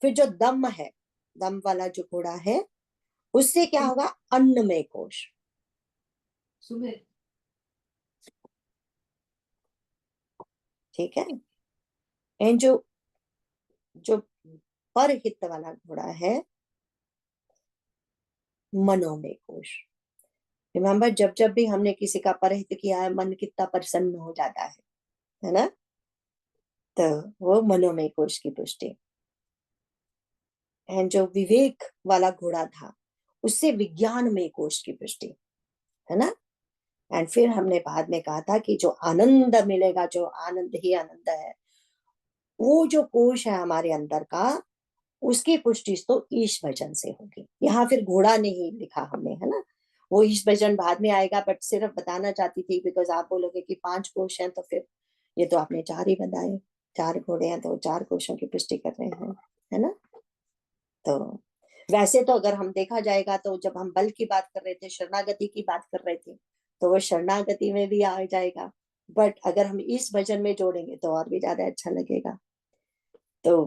B: फिर जो दम है, दम वाला जो घोड़ा है, उससे क्या होगा, अन्न में कोश। ठीक है। एंड जो जो परहित वाला घोड़ा है, मनोमय कोश। रिमेम्बर, जब जब भी हमने किसी का परहित किया है, मन कितना प्रसन्न हो जाता है ना। तो वो मनोमय कोश की पुष्टि। एंड जो विवेक वाला घोड़ा था, उससे विज्ञान में कोश की पुष्टि, है ना। एंड फिर हमने बाद में कहा था कि जो आनंद मिलेगा, जो आनंद ही आनंद है, वो जो कोश है हमारे अंदर का, उसकी पुष्टि तो ईश भजन से होगी। यहाँ फिर घोड़ा नहीं लिखा हमने, है ना। वो ईश भजन बाद में आएगा, बट सिर्फ बताना चाहती थी, बिकॉज आप बोलोगे कि 5 कोश हैं, तो फिर ये तो आपने 4 ही बताए, 4 घोड़े हैं तो 4 कोशों की पुष्टि कर रहे हैं, है ना। तो वैसे तो अगर हम देखा जाएगा, तो जब हम बल की बात कर रहे थे, शरणागति की बात कर रहे थे, तो वो शरणागति में भी आ जाएगा। बट अगर हम इस भजन में जोड़ेंगे तो और भी ज्यादा अच्छा लगेगा। तो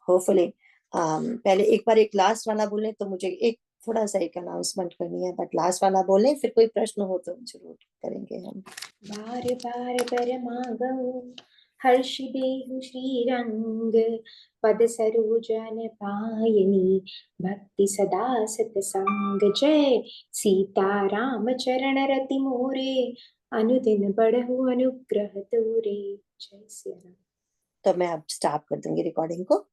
B: होपफुली पहले एक बार एक लास्ट वाला बोले, तो मुझे एक थोड़ा सा एक अनाउंसमेंट करनी है, बट लास्ट वाला बोले, फिर कोई प्रश्न हो तो जरूर करेंगे हम।
A: बार बार बर मांगऊ हर्ष देहु श्री रंग, पद सरोजन पायनी भक्ति सदा सतसंग। जय सीता राम चरण रति मोरे, अनुदिन बढ़हु अनुग्रह तोरे। जय सिया राम।
B: तो मैं अब स्टॉप कर दूंगी रिकॉर्डिंग को।